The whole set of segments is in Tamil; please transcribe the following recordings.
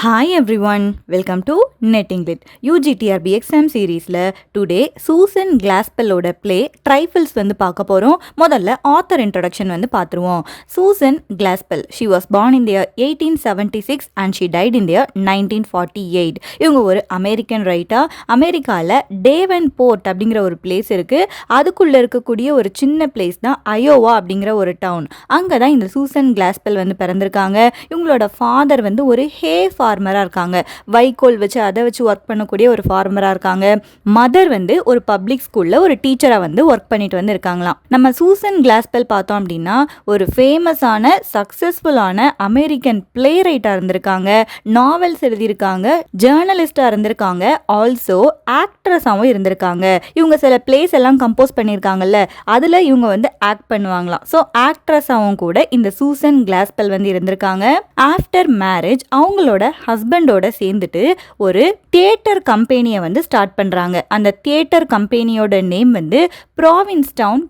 Hi everyone, welcome to Netting Lit. UGTRB exam seriesல today Susan Glaspell ஓட play Trifles வந்து பார்க்க போறோம். முதல்ல author introduction வந்து பார்த்துருவோம். Susan Glaspell, she was born in the year 1876 and she died in the year 1948. இவங்க ஒரு அமெரிக்கன் ரைட்டர். அமெரிக்கால டேவன்போர்ட் அப்படிங்கிற ஒரு பிளேஸ் இருக்கு. அதுக்குள்ள இருக்கக்கூடிய ஒரு சின்ன பிளேஸ் தான் அயோவா அப்படிங்கிற ஒரு டவுன். அங்கதான் இந்த சூசன் கிளாஸ்பெல் வந்து பிறந்திருக்காங்க. இவங்களோட ஃபாதர் வந்து ஒரு ஃபார்மராக இருக்காங்க. வைக்கோல் வச்சு அதை வச்சு ஒர்க் பண்ணக்கூடிய ஒரு ஃபார்மராக இருக்காங்க. மதர் வந்து ஒரு பப்ளிக் ஸ்கூலில் ஒரு டீச்சராக வந்து ஒர்க் பண்ணிட்டு வந்து இருக்காங்களாம். நம்ம சூசன் கிளாஸ்பெல் பார்த்தோம் அப்படின்னா ஒரு ஃபேமஸான சக்ஸஸ்ஃபுல்லான அமெரிக்கன் பிளே ரைட்டாக இருந்திருக்காங்க, நாவல்ஸ் எழுதியிருக்காங்க, ஜேர்னலிஸ்டாக இருந்திருக்காங்க, ஆல்சோ ஆக்ட்ரஸாகவும் இருந்திருக்காங்க. இவங்க சில பிளேஸ் எல்லாம் கம்போஸ் பண்ணியிருக்காங்கல்ல, அதில் இவங்க வந்து ஆக்ட் பண்ணுவாங்களாம். ஸோ ஆக்ட்ரஸாகவும் கூட இந்த சூசன் கிளாஸ்பெல் வந்து இருந்திருக்காங்க. ஆஃப்டர் மேரேஜ் அவங்களோட ஹஸ்பண்டோட சேர்ந்துட்டு ஒரு தியேட்டர் கம்பெனியை வந்து ஸ்டார்ட் பண்ணுறாங்க. அந்த தியேட்டர் கம்பெனியோட நேம் வந்து ப்ராவின்ஸ்டவுன்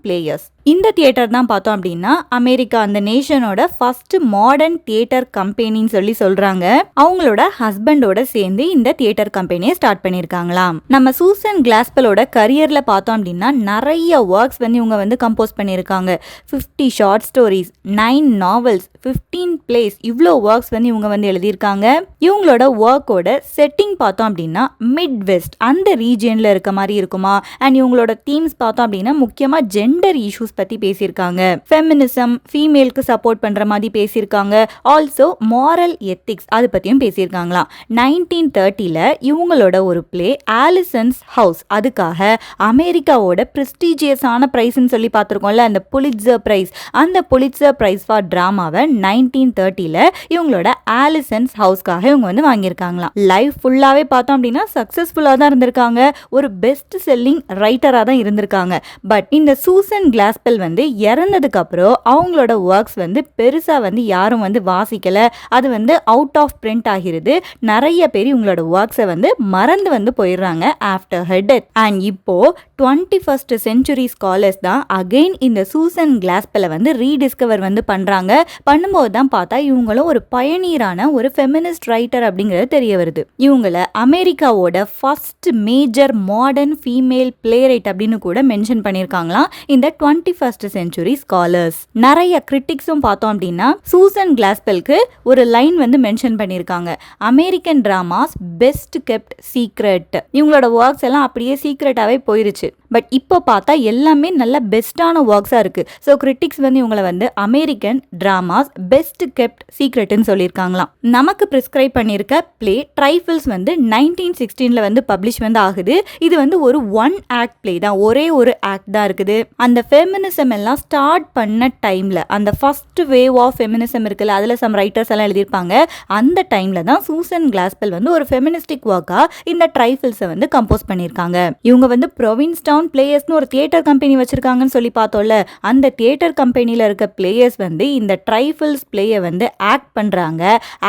பிளேயர்ஸ். இந்த தியேட்டர் தான் பார்த்தோம் அப்படின்னா அமெரிக்கா அந்த நேஷனோட ஃபர்ஸ்ட் மாடர்ன் தியேட்டர் கம்பெனின்னு சொல்லி சொல்றாங்க. அவங்களோட ஹஸ்பண்டோட சேர்ந்து இந்த தியேட்டர் கம்பெனியை ஸ்டார்ட் பண்ணியிருக்காங்களாம். நம்ம சூசன் கிளாஸ்பெலோட கரியர்ல பார்த்தோம் அப்படின்னா நிறைய ஒர்க்ஸ் வந்து இவங்க வந்து கம்போஸ் பண்ணியிருக்காங்க. 50 ஷார்ட் ஸ்டோரிஸ், 9 நாவல்ஸ், 15 பிளேஸ், இவ்வளோ ஒர்க்ஸ் வந்து இவங்க வந்து எழுதியிருக்காங்க. இவங்களோட ஒர்க்கோட செட்டிங் பார்த்தோம் அப்படின்னா மிட் வெஸ்ட் அந்த ரீஜியன்ல இருக்க மாதிரி இருக்குமா. அண்ட் இவங்களோட தீம்ஸ் பார்த்தோம் அப்படின்னா முக்கியமாக ஜெண்டர் இஷ்யூஸ் பத்தி பேசியிருக்காங்க. ஃபெமினிசம், ஃபீமேலுக்கு சப்போர்ட் பண்ற மாதிரி பேசியிருக்காங்க. ஆல்சோ மாரல் எத்திக்ஸ் அது பத்தியும் பேசியிருக்காங்களாம். 1930ல இவங்களோட ஒரு பிளே ஆலிசன்ஸ் ஹவுஸ், அதுக்காக அமெரிக்காவோட பிரெஸ்டீஜியஸான பிரைஸ்ன்னு சொல்லி பார்த்துருக்கோம்ல, அந்த புலிட்சர் பிரைஸ், அந்த புலிட்சர் பிரைஸ் ஃபார் டிராமாவை 1930ல இவங்களோட ஆலிசன்ஸ் ஹவுஸ்க்காக இவங்க வந்து வாங்கியிருக்காங்களாம். லைஃப் ஃபுல்லாவே பார்த்தோம் அப்படின்னா சக்சஸ்ஃபுல்லாக தான் இருந்திருக்காங்க. ஒரு பெஸ்ட் செல்லிங் ரைட்டராக தான் இருந்திருக்காங்க. பட் இந்த சூசன் கிளாஸ்பெல் வந்து இறந்ததுக்கு அப்புறம் அவங்களோட ஒர்க்ஸ் வந்து பெருசா வந்து யாரும் வந்து வாசிக்கல. அது வந்து அவுட் ஆஃப் பிரிண்ட் ஆகிறது. நிறைய பேர் இவங்களோட ஒர்க்ஸை வந்து மறந்து வந்து போயிடுறாங்க ஆஃப்டர் ஹர் டெத். அண்ட் இப்போ 21st century ஸ்காலர்ஸ் தான் அகெயின் இந்த சூசன் கிளாஸ்பெல்லை வந்து ரீடிஸ்கவர் வந்து பண்றாங்க. பண்ணும்போது தான் பார்த்தா இவங்களும் ஒரு பயனீரான ஒரு ஃபெமினிஸ்ட் ரைட்டர் அப்படிங்கிறது தெரிய வருது. இவங்கள அமெரிக்காவோட first major modern female play right அப்படின்னு கூட மென்ஷன் பண்ணியிருக்காங்களாம் இந்த 21st century ஸ்காலர்ஸ். நிறைய கிரிட்டிக்ஸும் பார்த்தோம் அப்படின்னா சூசன் கிளாஸ்பெல்க்கு ஒரு லைன் வந்து மென்ஷன் பண்ணியிருக்காங்க. American dramas best kept secret. இவங்களோட ஒர்க்ஸ் எல்லாம் அப்படியே சீக்ரெட்டாவே போயிருச்சு. பட் இப்போ பார்த்தா எல்லாமே நல்ல பெஸ்டான ஒர்க்ஸாக இருக்குது. ஸோ கிரிட்டிக்ஸ் வந்து இவங்களை வந்து அமெரிக்கன் டிராமாஸ் பெஸ்ட் கெப்ட் சீக்ரெட்னு சொல்லியிருக்காங்களாம். நமக்கு ப்ரிஸ்கிரைப் பண்ணியிருக்க பிளே ட்ரைஃபிள்ஸ் வந்து 1916 வந்து பப்ளிஷ் வந்து ஆகுது. இது வந்து ஒரு 1 ஆக்ட் பிளே தான், ஒரே ஒரு ஆக்ட் தான் இருக்குது. அந்த ஃபெமினிசம் எல்லாம் ஸ்டார்ட் பண்ண டைமில், அந்த ஃபர்ஸ்ட் வேவ் ஆஃப் ஃபெமினிசம் இருக்குல்ல, அதில் சம் ரைட்டர்ஸ் எல்லாம் எழுதியிருப்பாங்க. அந்த டைமில் தான் சூசன் கிளாஸ்பெல் வந்து ஒரு ஃபெமினிஸ்டிக் ஒர்க்காக இந்த ட்ரைஃபிள்ஸை வந்து கம்போஸ் பண்ணியிருக்காங்க. இவங்க வந்து ப்ரொவின்ஸ்டவுன் பிளேயர்ஸ்னு ஒரு தியேட்டர் கம்பெனி வச்சிருக்காங்கன்னு சொல்லி பார்த்தோம்ல, அந்த தியேட்டர் கம்பெனியில் இருக்க பிளேயர்ஸ் வந்து இந்த ட்ரைஃபிள்ஸ் பிளேயை வந்து ஆக்ட் பண்ணுறாங்க.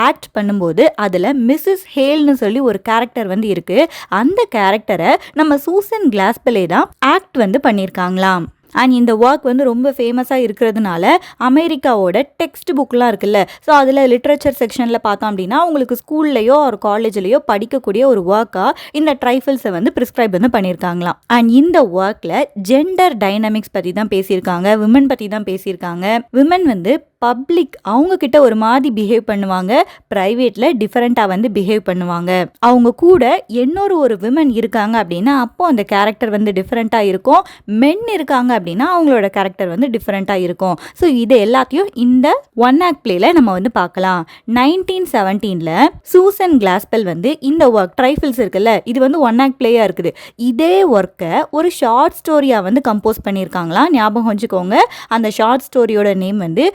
ஆக்ட் பண்ணும்போது அதில் மிஸ்ஸஸ் ஹேல்னு சொல்லி ஒரு கேரக்டர் வந்து இருக்கு. அந்த கேரக்டரை நம்ம சூசன் கிளாஸ்பெல்லே தான் ஆக்ட் வந்து பண்ணியிருக்காங்களாம். அண்ட் இந்த ஒர்க் வந்து ரொம்ப ஃபேமஸாக இருக்கிறதுனால அமெரிக்காவோட டெக்ஸ்ட் புக்லாம் இருக்குல்ல, ஸோ அதில் லிட்ரேச்சர் செக்ஷனில் பார்த்தோம் அப்படின்னா உங்களுக்கு ஸ்கூல்லையோ ஒரு காலேஜ்லையோ படிக்கக்கூடிய ஒரு ஒர்க்காக இந்த ட்ரைஃபிள்ஸை வந்து ப்ரிஸ்கிரைப் வந்து பண்ணியிருக்காங்களாம். அண்ட் இந்த ஒர்க்கில் ஜெண்டர் டைனமிக்ஸ் பற்றி தான் பேசியிருக்காங்க, விமன் பற்றி தான் பேசியிருக்காங்க. விமன் வந்து பப்ளிக் அவங்க கிட்ட ஒரு மாதிரி பிஹேவ் பண்ணுவாங்க, ப்ரைவேட்ல டிஃபரெண்டாக வந்து பிஹேவ் பண்ணுவாங்க. அவங்க கூட இன்னொரு ஒரு விமன் இருக்காங்க அப்படின்னா அப்போ அந்த கேரக்டர் வந்து டிஃப்ரெண்ட்டாக இருக்கும். மென் இருக்காங்க அப்படின்னா அவங்களோட கேரக்டர் வந்து டிஃப்ரெண்ட்டாக இருக்கும். ஸோ இது எல்லாத்தையும் இந்த 1 ஆக்ட் பிளேல நம்ம வந்து பார்க்கலாம். 1917ல் சூசன் கிளாஸ்பெல் வந்து இந்த ஒர்க் ட்ரைஃபிள்ஸ் இருக்குல்ல, இது வந்து 1 ஆக்ட் பிளேயா இருக்குது. இதே ஒர்க்கை ஒரு ஷார்ட் ஸ்டோரியா வந்து கம்போஸ் பண்ணியிருக்காங்களா. ஞாபகம் வச்சுக்கோங்க, அந்த ஷார்ட் ஸ்டோரியோட நேம் வந்து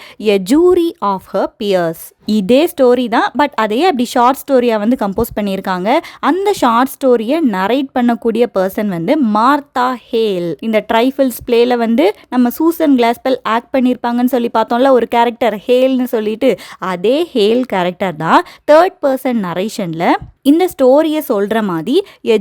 ஜூரி ஆஃப் ஹர் பியர்ஸ். இதே ஸ்டோரி தான், பட் அதையே அப்படி ஷார்ட் ஸ்டோரியாக வந்து கம்போஸ் பண்ணியிருக்காங்க. அந்த ஷார்ட் ஸ்டோரியை நரேட் பண்ணக்கூடிய பர்சன் வந்து மார்த்தா ஹேல். இந்த ட்ரைஃபிள்ஸ் பிளேல வந்து நம்ம சூசன் கிளாஸ்பெல் ஆக்ட் பண்ணியிருப்பாங்கன்னு சொல்லி பார்த்தோம்ல ஒரு கேரக்டர் ஹேல்னு சொல்லிட்டு, அதே ஹேல் கேரக்டர் தான் 3rd person நரேஷனில் இந்த ஸ்டோரியை சொல்கிற மாதிரி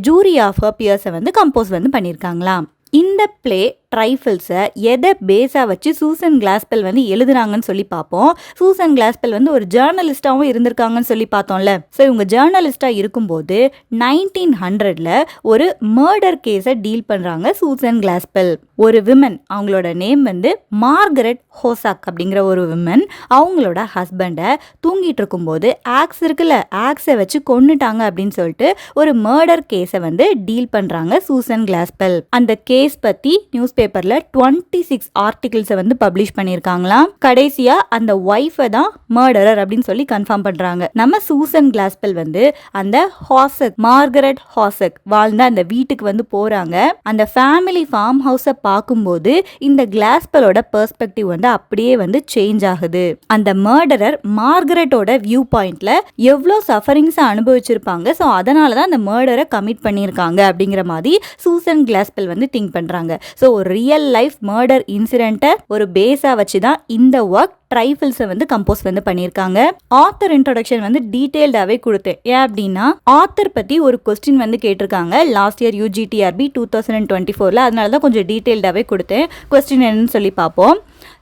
ஜூரி ஆஃப் ஹர் பியர்ஸை வந்து கம்போஸ் வந்து பண்ணியிருக்காங்களாம். இந்த பிளே ட்ரைஃபிள்ஸை எதை பேஸாக வச்சு சூசன் கிளாஸ்பெல் வந்து எழுதுனாங்கன்னு சொல்லி பார்ப்போம். சூசன் கிளாஸ்பெல் வந்து ஒரு ஜேர்னலிஸ்டாகவும் இருந்திருக்காங்கன்னு சொல்லி பார்த்தோம்ல. ஸோ இவங்க ஜேர்னலிஸ்டாக இருக்கும்போது 1900ல் ஒரு மர்டர் கேஸை டீல் பண்ணுறாங்க சூசன் கிளாஸ்பெல். ஒரு விமன், அவங்களோட நேம் வந்து மார்கரெட் ஹோசாக் அப்படிங்கிற ஒரு விமன், அவங்களோட ஹஸ்பண்டை தூங்கிட்டு இருக்கும்போது ஆக்ஸ் இருக்குல்ல, ஆக்ஸை வச்சு கொன்னுட்டாங்க அப்படின்னு சொல்லிட்டு ஒரு மர்டர் கேஸை வந்து டீல் பண்ணுறாங்க சூசன் கிளாஸ்பெல். அந்த கேஸ் பற்றி நியூஸ் பேப்பரில் 26 ஆர்டிகிள்ஸை வந்து பப்ளிஷ் பண்ணியிருக்காங்களாம். கடைசியாக அந்த ஒய்ஃபை தான் மர்டரர் அப்படின்னு சொல்லி கன்ஃபார்ம் பண்ணுறாங்க. நம்ம சூசன் கிளாஸ்பெல் வந்து அந்த ஹாசக், மார்கரெட் ஹாசக் வாழ்ந்த அந்த வீட்டுக்கு வந்து போகிறாங்க. அந்த ஃபேமிலி ஃபார்ம் ஹவுஸை பார்க்கும்போது இந்த கிளாஸ்பெலோட பெர்ஸ்பெக்டிவ் வந்து அப்படியே வந்து சேஞ்ச் ஆகுது. அந்த மர்டரர் மார்கரெட்டோட வியூ பாயிண்ட்ல எவ்வளோ சஃபரிங்ஸை அனுபவிச்சிருப்பாங்க, ஸோ அதனால தான் அந்த மர்டரை கமிட் பண்ணியிருக்காங்க அப்படிங்கிற மாதிரி சூசன் கிளாஸ்பெல் வந்து திங்க் பண்ணுறாங்க. ஸோ ஒரு ரியல் லைஃப் மர்டர் இன்சிடென்ட்டை ஒரு பேஸாக வச்சு தான் இந்த ஒர்க் ட்ரைஃபிள்ஸை வந்து கம்போஸ் வந்து பண்ணியிருக்காங்க. ஆத்தர் இன்ட்ரோடக்ஷன் வந்து டீட்டெயில்டாகவே கொடுத்தேன். ஏன் அப்படின்னா ஆத்தர் பற்றி ஒரு கொஸ்டின் வந்து கேட்டிருக்காங்க லாஸ்ட் இயர் UGTRB 2024ல், அதனால தான் கொஞ்சம் டீட்டெயில்டாகவே கொடுத்தேன். கொஸ்டின் என்னன்னு சொல்லி பார்ப்போம்.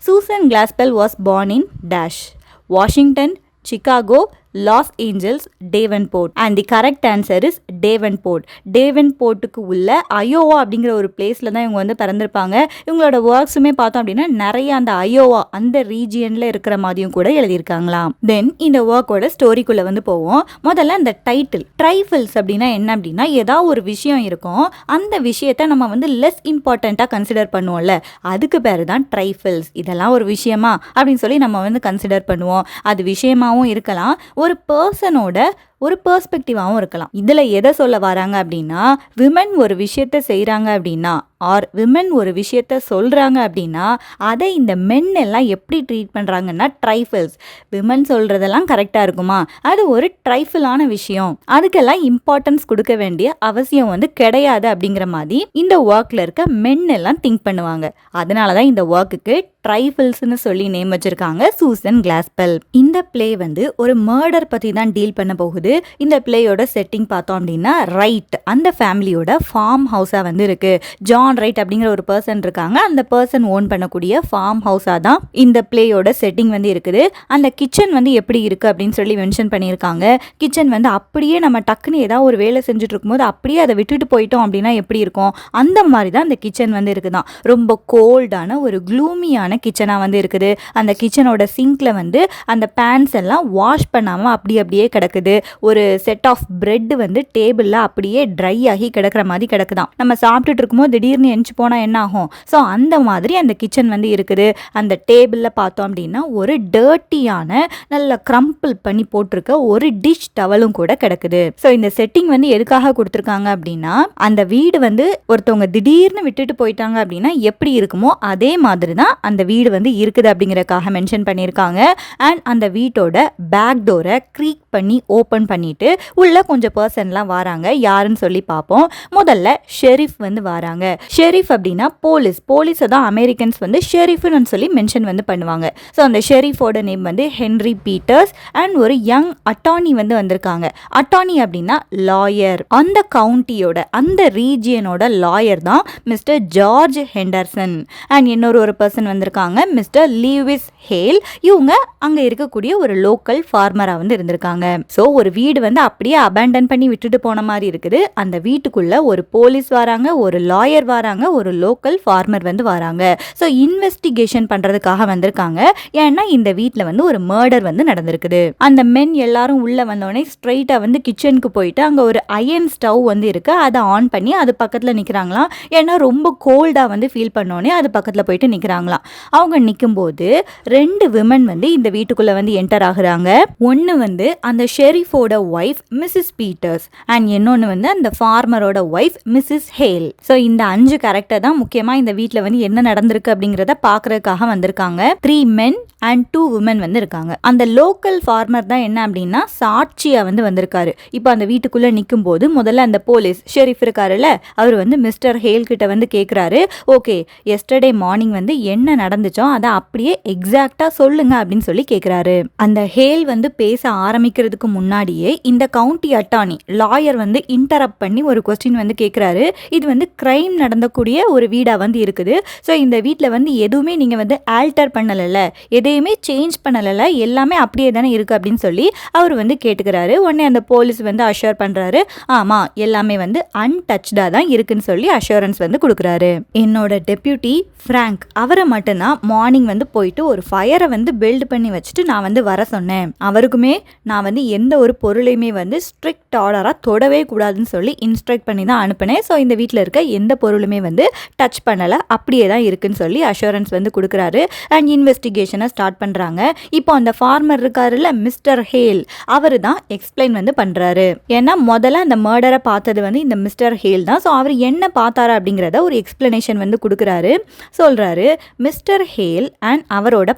Susan Glaspell was born in dash Washington, Chicago, Los Angeles, Davenport. And the correct answer is Davenport. டேவன்போர்ட்டுக்கு உள்ள அயோவா அப்படிங்கிற ஒரு பிளேஸில் தான் இவங்க வந்து பிறந்திருப்பாங்க. இவங்களோட ஒர்க்ஸுமே பார்த்தோம் அப்படின்னா நிறைய அந்த அயோவா அந்த ரீஜியனில் இருக்கிற மாதிரியும் கூட எழுதியிருக்காங்களாம். தென் இந்த ஒர்க்கோட ஸ்டோரிக்குள்ளே வந்து போவோம். முதல்ல அந்த டைட்டில் ட்ரைஃபிள்ஸ் அப்படின்னா என்ன அப்படின்னா, ஏதாவது ஒரு விஷயம் இருக்கும், அந்த விஷயத்தை நம்ம வந்து லெஸ் இம்பார்ட்டண்ட்டாக கன்சிடர் பண்ணுவோம்ல, அதுக்கு பேர் தான் ட்ரைஃபிள்ஸ். இதெல்லாம் ஒரு விஷயமா அப்படின்னு சொல்லி நம்ம வந்து கன்சிடர் பண்ணுவோம். அது விஷயமாகவும் இருக்கலாம், ஒரு பர்சனோட ஒரு பெர்ஸ்பெக்டிவாகவும் இருக்கலாம். இதில் எதை சொல்ல வராங்க அப்படின்னா, விமன் ஒரு விஷயத்த செய்கிறாங்க அப்படின்னா ஆர் விமன் ஒரு விஷயத்த சொல்கிறாங்க அப்படின்னா அதை இந்த மென் எல்லாம் எப்படி ட்ரீட் பண்ணுறாங்கன்னா ட்ரைஃபிள்ஸ். விமன் சொல்கிறதெல்லாம் கரெக்டாக இருக்குமா, அது ஒரு ட்ரைஃபிளான விஷயம், அதுக்கெல்லாம் இம்பார்ட்டன்ஸ் கொடுக்க வேண்டிய அவசியம் வந்து கிடையாது அப்படிங்கிற மாதிரி இந்த ஒர்க்கில் இருக்க மென் எல்லாம் திங்க் பண்ணுவாங்க. அதனால தான் இந்த ஒர்க்குக்கு ட்ரைஃபிள்ஸ்னு சொல்லி நேம் வச்சிருக்காங்க சூசன் கிளாஸ்பெல். இந்த பிளே வந்து ஒரு மர்டர் பற்றி தான் டீல் பண்ண போகுது. இந்த பிளேயோட செட்டிங் பார்த்தோம் அப்படின்னா ரைட் அந்த ஃபேமிலியோட ஃபார்ம் ஹவுஸாக வந்து இருக்கு. ஜான் ரைட் அப்படிங்கிற ஒரு பர்சன் இருக்காங்க. அந்த பர்சன் ஓன் பண்ணக்கூடிய ஃபார்ம் ஹவுஸாக தான் இந்த பிளேயோட செட்டிங் வந்து இருக்குது. அந்த கிச்சன் வந்து எப்படி இருக்கு அப்படின்னு சொல்லி மென்ஷன் பண்ணியிருக்காங்க. கிச்சன் வந்து அப்படியே நம்ம டக்குன்னு ஏதாவது ஒரு வேலை செஞ்சுட்டு இருக்கும்போது அப்படியே அதை விட்டுட்டு போயிட்டோம் அப்படின்னா எப்படி இருக்கும், அந்த மாதிரி தான் அந்த கிச்சன் வந்து இருக்குதான். ரொம்ப கோல்டான ஒரு க்ளூமியான கிச்சனாக வந்து இருக்குது. அந்த கிச்சனோட சிங்க்ல வந்து அந்த பேன்ஸ் எல்லாம் வாஷ் பண்ணாமல் அப்படியே கிடக்குது. ஒரு செட் ஆஃப் பிரெட் வந்து டேபிளில் அப்படியே ட்ரை ஆகி கிடக்கிற மாதிரி கிடக்குதான். நம்ம சாப்பிட்டுட்டு இருக்கும்போது திடீர்னு எஞ்சி போனால் என்ன ஆகும், ஸோ அந்த மாதிரி அந்த கிச்சன் வந்து இருக்குது. அந்த டேபிளில் பார்த்தோம் அப்படின்னா ஒரு டர்ட்டியான நல்ல க்ரம்பிள் பண்ணி போட்டிருக்க ஒரு டிஷ் டவலும் கூட கிடக்குது. ஸோ இந்த செட்டிங் வந்து எதுக்காக கொடுத்துருக்காங்க அப்படின்னா, அந்த வீடு வந்து ஒருத்தவங்க திடீர்னு விட்டுட்டு போயிட்டாங்க அப்படின்னா எப்படி இருக்குமோ அதே மாதிரி தான் அந்த வீடு வந்து இருக்குது அப்படிங்கிறதுக்காக மென்ஷன் பண்ணியிருக்காங்க. அண்ட் அந்த வீட்டோட பேக் டோரை க்ரீக் பண்ணி ஓப்பன் பண்ணிட்டு உள்ள கொஞ்சம் பர்சன்லாம் வராங்க. யாருன்னு சொல்லி பார்ப்போம். முதல்ல ஷெரீஃப் வந்து வராங்க. ஷெரீஃப் அப்படின்னா போலீஸை தான் அமெரிக்கன்ஸ் வந்து ஷெரீஃப்னு சொல்லி மென்ஷன் வந்து பண்ணுவாங்க. ஸோ அந்த ஷெரீஃபோட நேம் வந்து ஹென்ரி பீட்டர்ஸ். அண்ட் ஒரு யங் அட்டார்னி வந்து வந்திருக்காங்க. அட்டார்னி அப்படின்னா லாயர். அந்த கவுண்டியோட அந்த ரீஜியனோட லாயர் தான் மிஸ்டர் ஜார்ஜ் ஹெண்டர்சன். அண்ட் இன்னொரு பர்சன் வந்திருக்காங்க, மிஸ்டர் லீவிஸ் ஹேல். இவங்க அங்க இருக்கக்கூடிய ஒரு லோக்கல் ஃபார்மரா வந்து இருந்திருக்காங்க. ஸோ ஒரு வீடு வந்து அப்படியே அபேண்டன் பண்ணி விட்டுட்டு போன மாதிரி இருக்குது. அந்த வீட்டுக்குள்ள ஒரு போலீஸ் வராங்க, ஒரு லாயர் வராங்க, ஒரு லோக்கல் ஃபார்மர் வந்து வராங்க. ஸோ இன்வெஸ்டிகேஷன் பண்றதுக்காக வந்திருக்காங்க. ஏன்னா இந்த வீட்டில் வந்து ஒரு மர்டர் வந்து நடந்திருக்குது. அந்த மென் எல்லாரும் உள்ள வந்தோடனே ஸ்ட்ரைட்டா வந்து கிச்சனுக்கு போயிட்டு அங்க ஒரு அயன் ஸ்டவ் வந்து இருக்கு, அதை ஆன் பண்ணி அது பக்கத்துல நிக்கிறாங்களாம். ஏன்னா ரொம்ப கோல்டா வந்து ஃபீல் பண்ணோடனே அது பக்கத்துல போயிட்டு நிக்கிறாங்களாம். அவங்க நிக்கும்போது 2 விமன் வந்து இந்த வீட்டுக்குள்ள வந்து என்டர் ஆகுறாங்க. ஒன்னு வந்து அந்த ஷெரீஃபோட ஒய்ஃப் மிஸ்ஸஸ் பீட்டர்ஸ் அண்ட் இன்னொன்னு வந்து அந்த ஃபார்மரோட ஒய்ஃப் மிஸ்ஸஸ் ஹேல். ஸோ இந்த 5 கேரக்டர் தான் முக்கியமா இந்த வீட்டில் வந்து என்ன நடந்திருக்கு அப்படிங்கிறத பாக்குறதுக்காக வந்திருக்காங்க. 3 men and 2 women வந்து இருக்காங்க. அந்த லோக்கல் ஃபார்மர் தான் என்ன அப்படின்னா சாட்சியா வந்து வந்திருக்காரு. இப்போ அந்த வீட்டுக்குள்ள நிற்கும் போது முதல்ல அந்த போலீஸ் ஷெரீஃப் இருக்காருல்ல, அவர் வந்து மிஸ்டர் ஹேல் கிட்ட வந்து கேட்குறாரு, ஓகே எஸ்டர்டே மார்னிங் வந்து என்ன நடந்துச்சோ அதை அப்படியே எக்ஸாக்டா சொல்லுங்க அப்படின்னு சொல்லி கேட்குறாரு. அந்த ஹேல் வந்து பேச ஆரம்பிக்கிற ஆரம்பிக்கிறதுக்கு முன்னாடியே இந்த கவுண்டி அட்டார்னி லாயர் வந்து இன்டரப்ட் பண்ணி ஒரு கொஸ்டின் வந்து கேட்குறாரு. இது வந்து கிரைம் நடந்தக்கூடிய ஒரு வீடாக வந்து இருக்குது. ஸோ இந்த வீட்டில் வந்து எதுவுமே நீங்கள் வந்து ஆல்டர் பண்ணலைல்ல, எதையுமே சேஞ்ச் பண்ணலைல்ல, எல்லாமே அப்படியே தானே இருக்குது அப்படின்னு சொல்லி அவர் வந்து கேட்டுக்கிறாரு. உடனே அந்த போலீஸ் வந்து அஷ்யூர் பண்ணுறாரு, ஆமாம் எல்லாமே வந்து அன்டச்சாக தான் இருக்குன்னு சொல்லி அஷ்யூரன்ஸ் வந்து கொடுக்குறாரு. என்னோட டெப்யூட்டி ஃப்ராங்க் அவரை மட்டும்தான் மார்னிங் வந்து போயிட்டு ஒரு ஃபயரை வந்து பில்ட் பண்ணி வச்சுட்டு நான் வந்து வர சொன்னேன். அவருக்குமே நான் வந்து எந்த ஒரு பொருளையுமே வந்து ஸ்ட்ரிக்ட் ஆர்டராக தொடவே கூடாதுன்னு சொல்லி இன்ஸ்ட்ரக்ட் பண்ணி தான் அனுப்பினேன். ஸோ இந்த வீட்டில் இருக்க எந்த பொருளுமே வந்து டச் பண்ணலை, அப்படியே தான் இருக்குன்னு சொல்லி அஷூரன்ஸ் வந்து கொடுக்குறாரு. அண்ட் இன்வெஸ்டிகேஷனை ஸ்டார்ட் பண்ணுறாங்க. இப்போ அந்த ஃபார்மர் இருக்காருல்ல மிஸ்டர் ஹேல், அவர் தான் எக்ஸ்பிளைன் வந்து பண்ணுறாரு. ஏன்னா முதல்ல அந்த மர்டரை பார்த்தது வந்து இந்த மிஸ்டர் ஹேல் தான். ஸோ அவர் என்ன பார்த்தாரு அப்படிங்கிறத ஒரு எக்ஸ்பிளனேஷன் வந்து கொடுக்குறாரு. சொல்கிறாரு, மிஸ்டர் ஹேல் அண்ட் அவரோட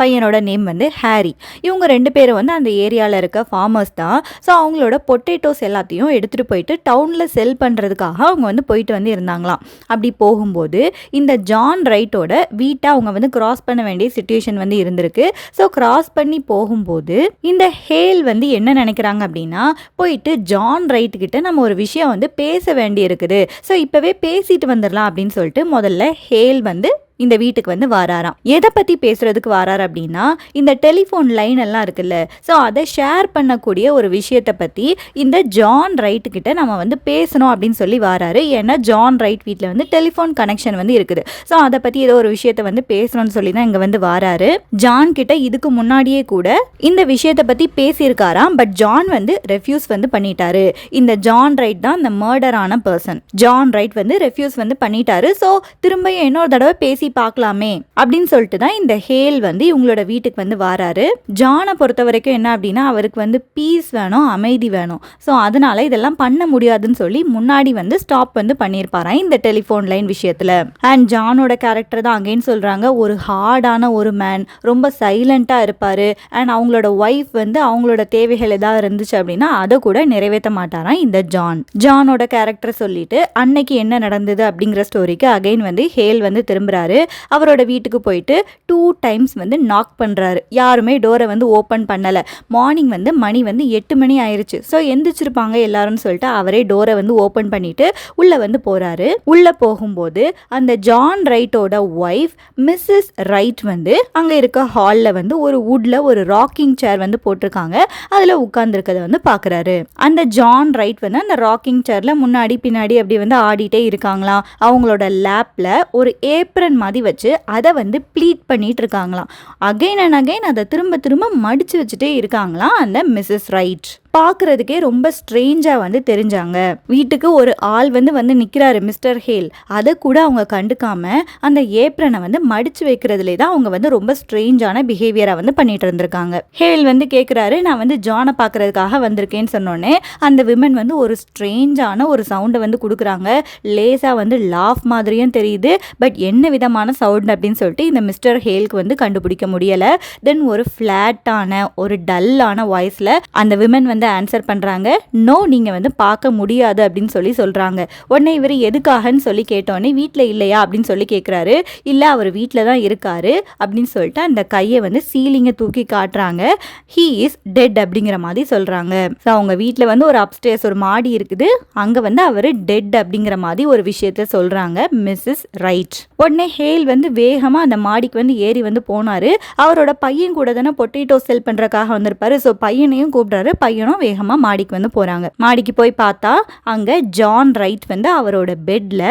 பையனோட நேம் வந்து ஹாரி. இவங்க 2 பேரும் வந்து அந்த ஏரியாவில் இருக்க ஃபார்மர்ஸ் தான். ஸோ அவங்களோட பொட்டேட்டோஸ் எல்லாத்தையும் எடுத்துகிட்டு போயிட்டு டவுனில் செல் பண்ணுறதுக்காக அவங்க வந்து போயிட்டு வந்து இருந்தாங்களாம். அப்படி போகும்போது இந்த ஜான் ரைட்டோட வீட்டை அவங்க வந்து கிராஸ் பண்ண வேண்டிய சிச்சுவேஷன் வந்து இருந்திருக்கு. ஸோ கிராஸ் பண்ணி போகும்போது இந்த ஹேல் வந்து என்ன நினைக்கிறாங்க அப்படின்னா, போயிட்டு ஜான் ரைட் கிட்ட நம்ம ஒரு விஷயம் வந்து பேச வேண்டி இருக்குது, ஸோ இப்போவே பேசிட்டு வந்துடலாம் அப்படின்னு சொல்லிட்டு முதல்ல ஹேல் வந்து இந்த வீட்டுக்கு வந்து வாராராம். எதை பற்றி பேசுறதுக்கு வாரார் அப்படின்னா, இந்த டெலிஃபோன் லைன் எல்லாம் இருக்குல்ல, ஸோ அதை ஷேர் பண்ணக்கூடிய ஒரு விஷயத்தை பற்றி இந்த ஜான் ரைட் கிட்ட நம்ம வந்து பேசணும் அப்படின்னு சொல்லி வாராரு. ஏன்னா ஜான் ரைட் வீட்டில் வந்து டெலிஃபோன் கனெக்ஷன் வந்து இருக்குது. ஸோ அதை பற்றி ஏதோ ஒரு விஷயத்தை வந்து பேசணும்னு சொல்லி தான் இங்கே வந்து வாராரு. ஜான் கிட்ட இதுக்கு முன்னாடியே கூட இந்த விஷயத்தை பற்றி பேசியிருக்காராம். பட் ஜான் வந்து ரெஃப்யூஸ் வந்து பண்ணிட்டாரு. இந்த ஜான் ரைட் தான் இந்த மர்டரான பர்சன். ஜான் ரைட் வந்து ரெஃப்யூஸ் வந்து பண்ணிட்டாரு. ஸோ திரும்ப இன்னொரு தடவை பேசி பார்க்கலாமே அப்படின்னு சொல்லிட்டு தான் இந்த ஹேல் வந்து இவங்களோட வீட்டுக்கு வந்து வாராரு. ஜானை பொறுத்த வரைக்கும் என்ன அப்படின்னா, அவருக்கு வந்து பீஸ் வேணும், அமைதி வேணும். ஸோ அதனால இதெல்லாம் பண்ண முடியாதுன்னு சொல்லி முன்னாடி வந்து ஸ்டாப் வந்து பண்ணியிருப்பாராம் இந்த டெலிஃபோன் லைன் விஷயத்துல. அண்ட் ஜானோட கேரக்டர் தான் அகைன் சொல்றாங்க, ஒரு ஹார்டான ஒரு மேன், ரொம்ப சைலண்டா இருப்பாரு. அண்ட் அவங்களோட ஒய்ஃப் வந்து அவங்களோட தேவைகள் ஏதாவது இருந்துச்சு அப்படின்னா அதை கூட நிறைவேற்ற மாட்டாராம் இந்த ஜானோட கேரக்டர் சொல்லிட்டு அன்னைக்கு என்ன நடந்தது அப்படிங்கிற ஸ்டோரிக்கு அகைன் வந்து ஹேல் வந்து திரும்புறாரு. அவரோட வீட்டுக்கு போயிட்டு 2 டைம்ஸ் வந்து நாக் பண்றாரு. யாருமே டோரை வந்து ஓப்பன் பண்ணல. மார்னிங் வந்து மணி வந்து 8 மணி ஆயிருச்சு. ஸோ எந்திரிச்சிருப்பாங்க எல்லாரும் சொல்லிட்டு அவரே டோரை வந்து ஓப்பன் பண்ணிட்டு உள்ள வந்து போறாரு. உள்ள போகும்போது அந்த ஜான் ரைட்டோட ஒய்ஃப் மிஸ்ஸஸ் ரைட் வந்து அங்க இருக்க ஹால்ல வந்து ஒரு வுட்ல ஒரு ராக்கிங் சேர் வந்து போட்டிருக்காங்க. அதுல உட்கார்ந்துருக்கத வந்து பாக்குறாரு. அந்த ஜான் ரைட் வந்து அந்த ராக்கிங் சேர்ல முன்னாடி பின்னாடி அப்படி வந்து ஆடிட்டே இருக்காங்களாம். அவங்களோட லேப்ல ஒரு ஏப்ரன் மாதிரி வச்சு அதை வந்து ப்ளீட் பண்ணிட்டு இருக்காங்களாம். அகைன் அண்ட் அகைன் அதை திரும்ப திரும்ப மடிச்சு வச்சுட்டே இருக்காங்களாம் அந்த மிஸ்ஸஸ் ரைட். பார்க்குறதுக்கே ரொம்ப ஸ்ட்ரேஞ்சாக வந்து தெரிஞ்சாங்க. வீட்டுக்கு ஒரு ஆள் வந்து நிற்கிறாரு மிஸ்டர் ஹேல். அதை கூட அவங்க கண்டுக்காம அந்த ஏப்ரனை வந்து மடிச்சு வைக்கிறதுலே தான் அவங்க வந்து ரொம்ப ஸ்ட்ரேஞ்சான பிஹேவியரை வந்து பண்ணிட்டு இருந்திருக்காங்க. ஹேல் வந்து கேட்குறாரு, நான் வந்து ஜானை பார்க்கறதுக்காக வந்திருக்கேன்னு சொன்னோன்னே அந்த விமன் வந்து ஒரு ஸ்ட்ரேஞ்சான ஒரு சவுண்டை வந்து கொடுக்குறாங்க. லேசாக வந்து லாஃப் மாதிரியும் தெரியுது. பட் என்ன விதமான சவுண்ட் அப்படின்னு சொல்லிட்டு இந்த மிஸ்டர் ஹேலுக்கு வந்து கண்டுபிடிக்க முடியலை. தென் ஒரு ஃப்ளாட்டான ஒரு டல்லான வாய்ஸில் அந்த விமன் வந்து ஆன்சர் பண்றாங்க, நோ நீங்க வந்து பார்க்க முடியாது அப்படின்னு சொல்லி சொல்றாங்க. உடனே இவர் எதுக்காகன்னு சொல்லி கேட்டோன்னே வீட்டில் இல்லையா அப்படின்னு சொல்லி கேட்குறாரு. இல்லை அவர் வீட்டில் தான் இருக்காரு அப்படின்னு சொல்லிட்டு அந்த கையை வந்து சீலிங்கை தூக்கி காட்டுறாங்க. ஹீ இஸ் டெட் அப்படிங்கிற மாதிரி சொல்றாங்க. ஸோ அவங்க வீட்டில் வந்து ஒரு அப்ஸ்டேர்ஸ் ஒரு மாடி இருக்குது, அங்கே வந்து அவர் டெட் அப்படிங்கிற மாதிரி ஒரு விஷயத்த சொல்றாங்க மிஸ்ஸஸ் ரைட். உடனே ஹேல் வந்து வேகமாக அந்த மாடிக்கு வந்து ஏறி வந்து போனாரு. அவரோட பையன் கூட தானே பொட்டேட்டோ செல் பண்ணுறக்காக வந்திருப்பாரு. ஸோ பையனையும் கூப்பிடுறாரு. பையனும் வேகமாக மாடிக்கு வந்து போகிறாங்க. மாடிக்கு போய் பார்த்தா அங்கே ஜான் ரைட் வந்து அவரோட பெட்ல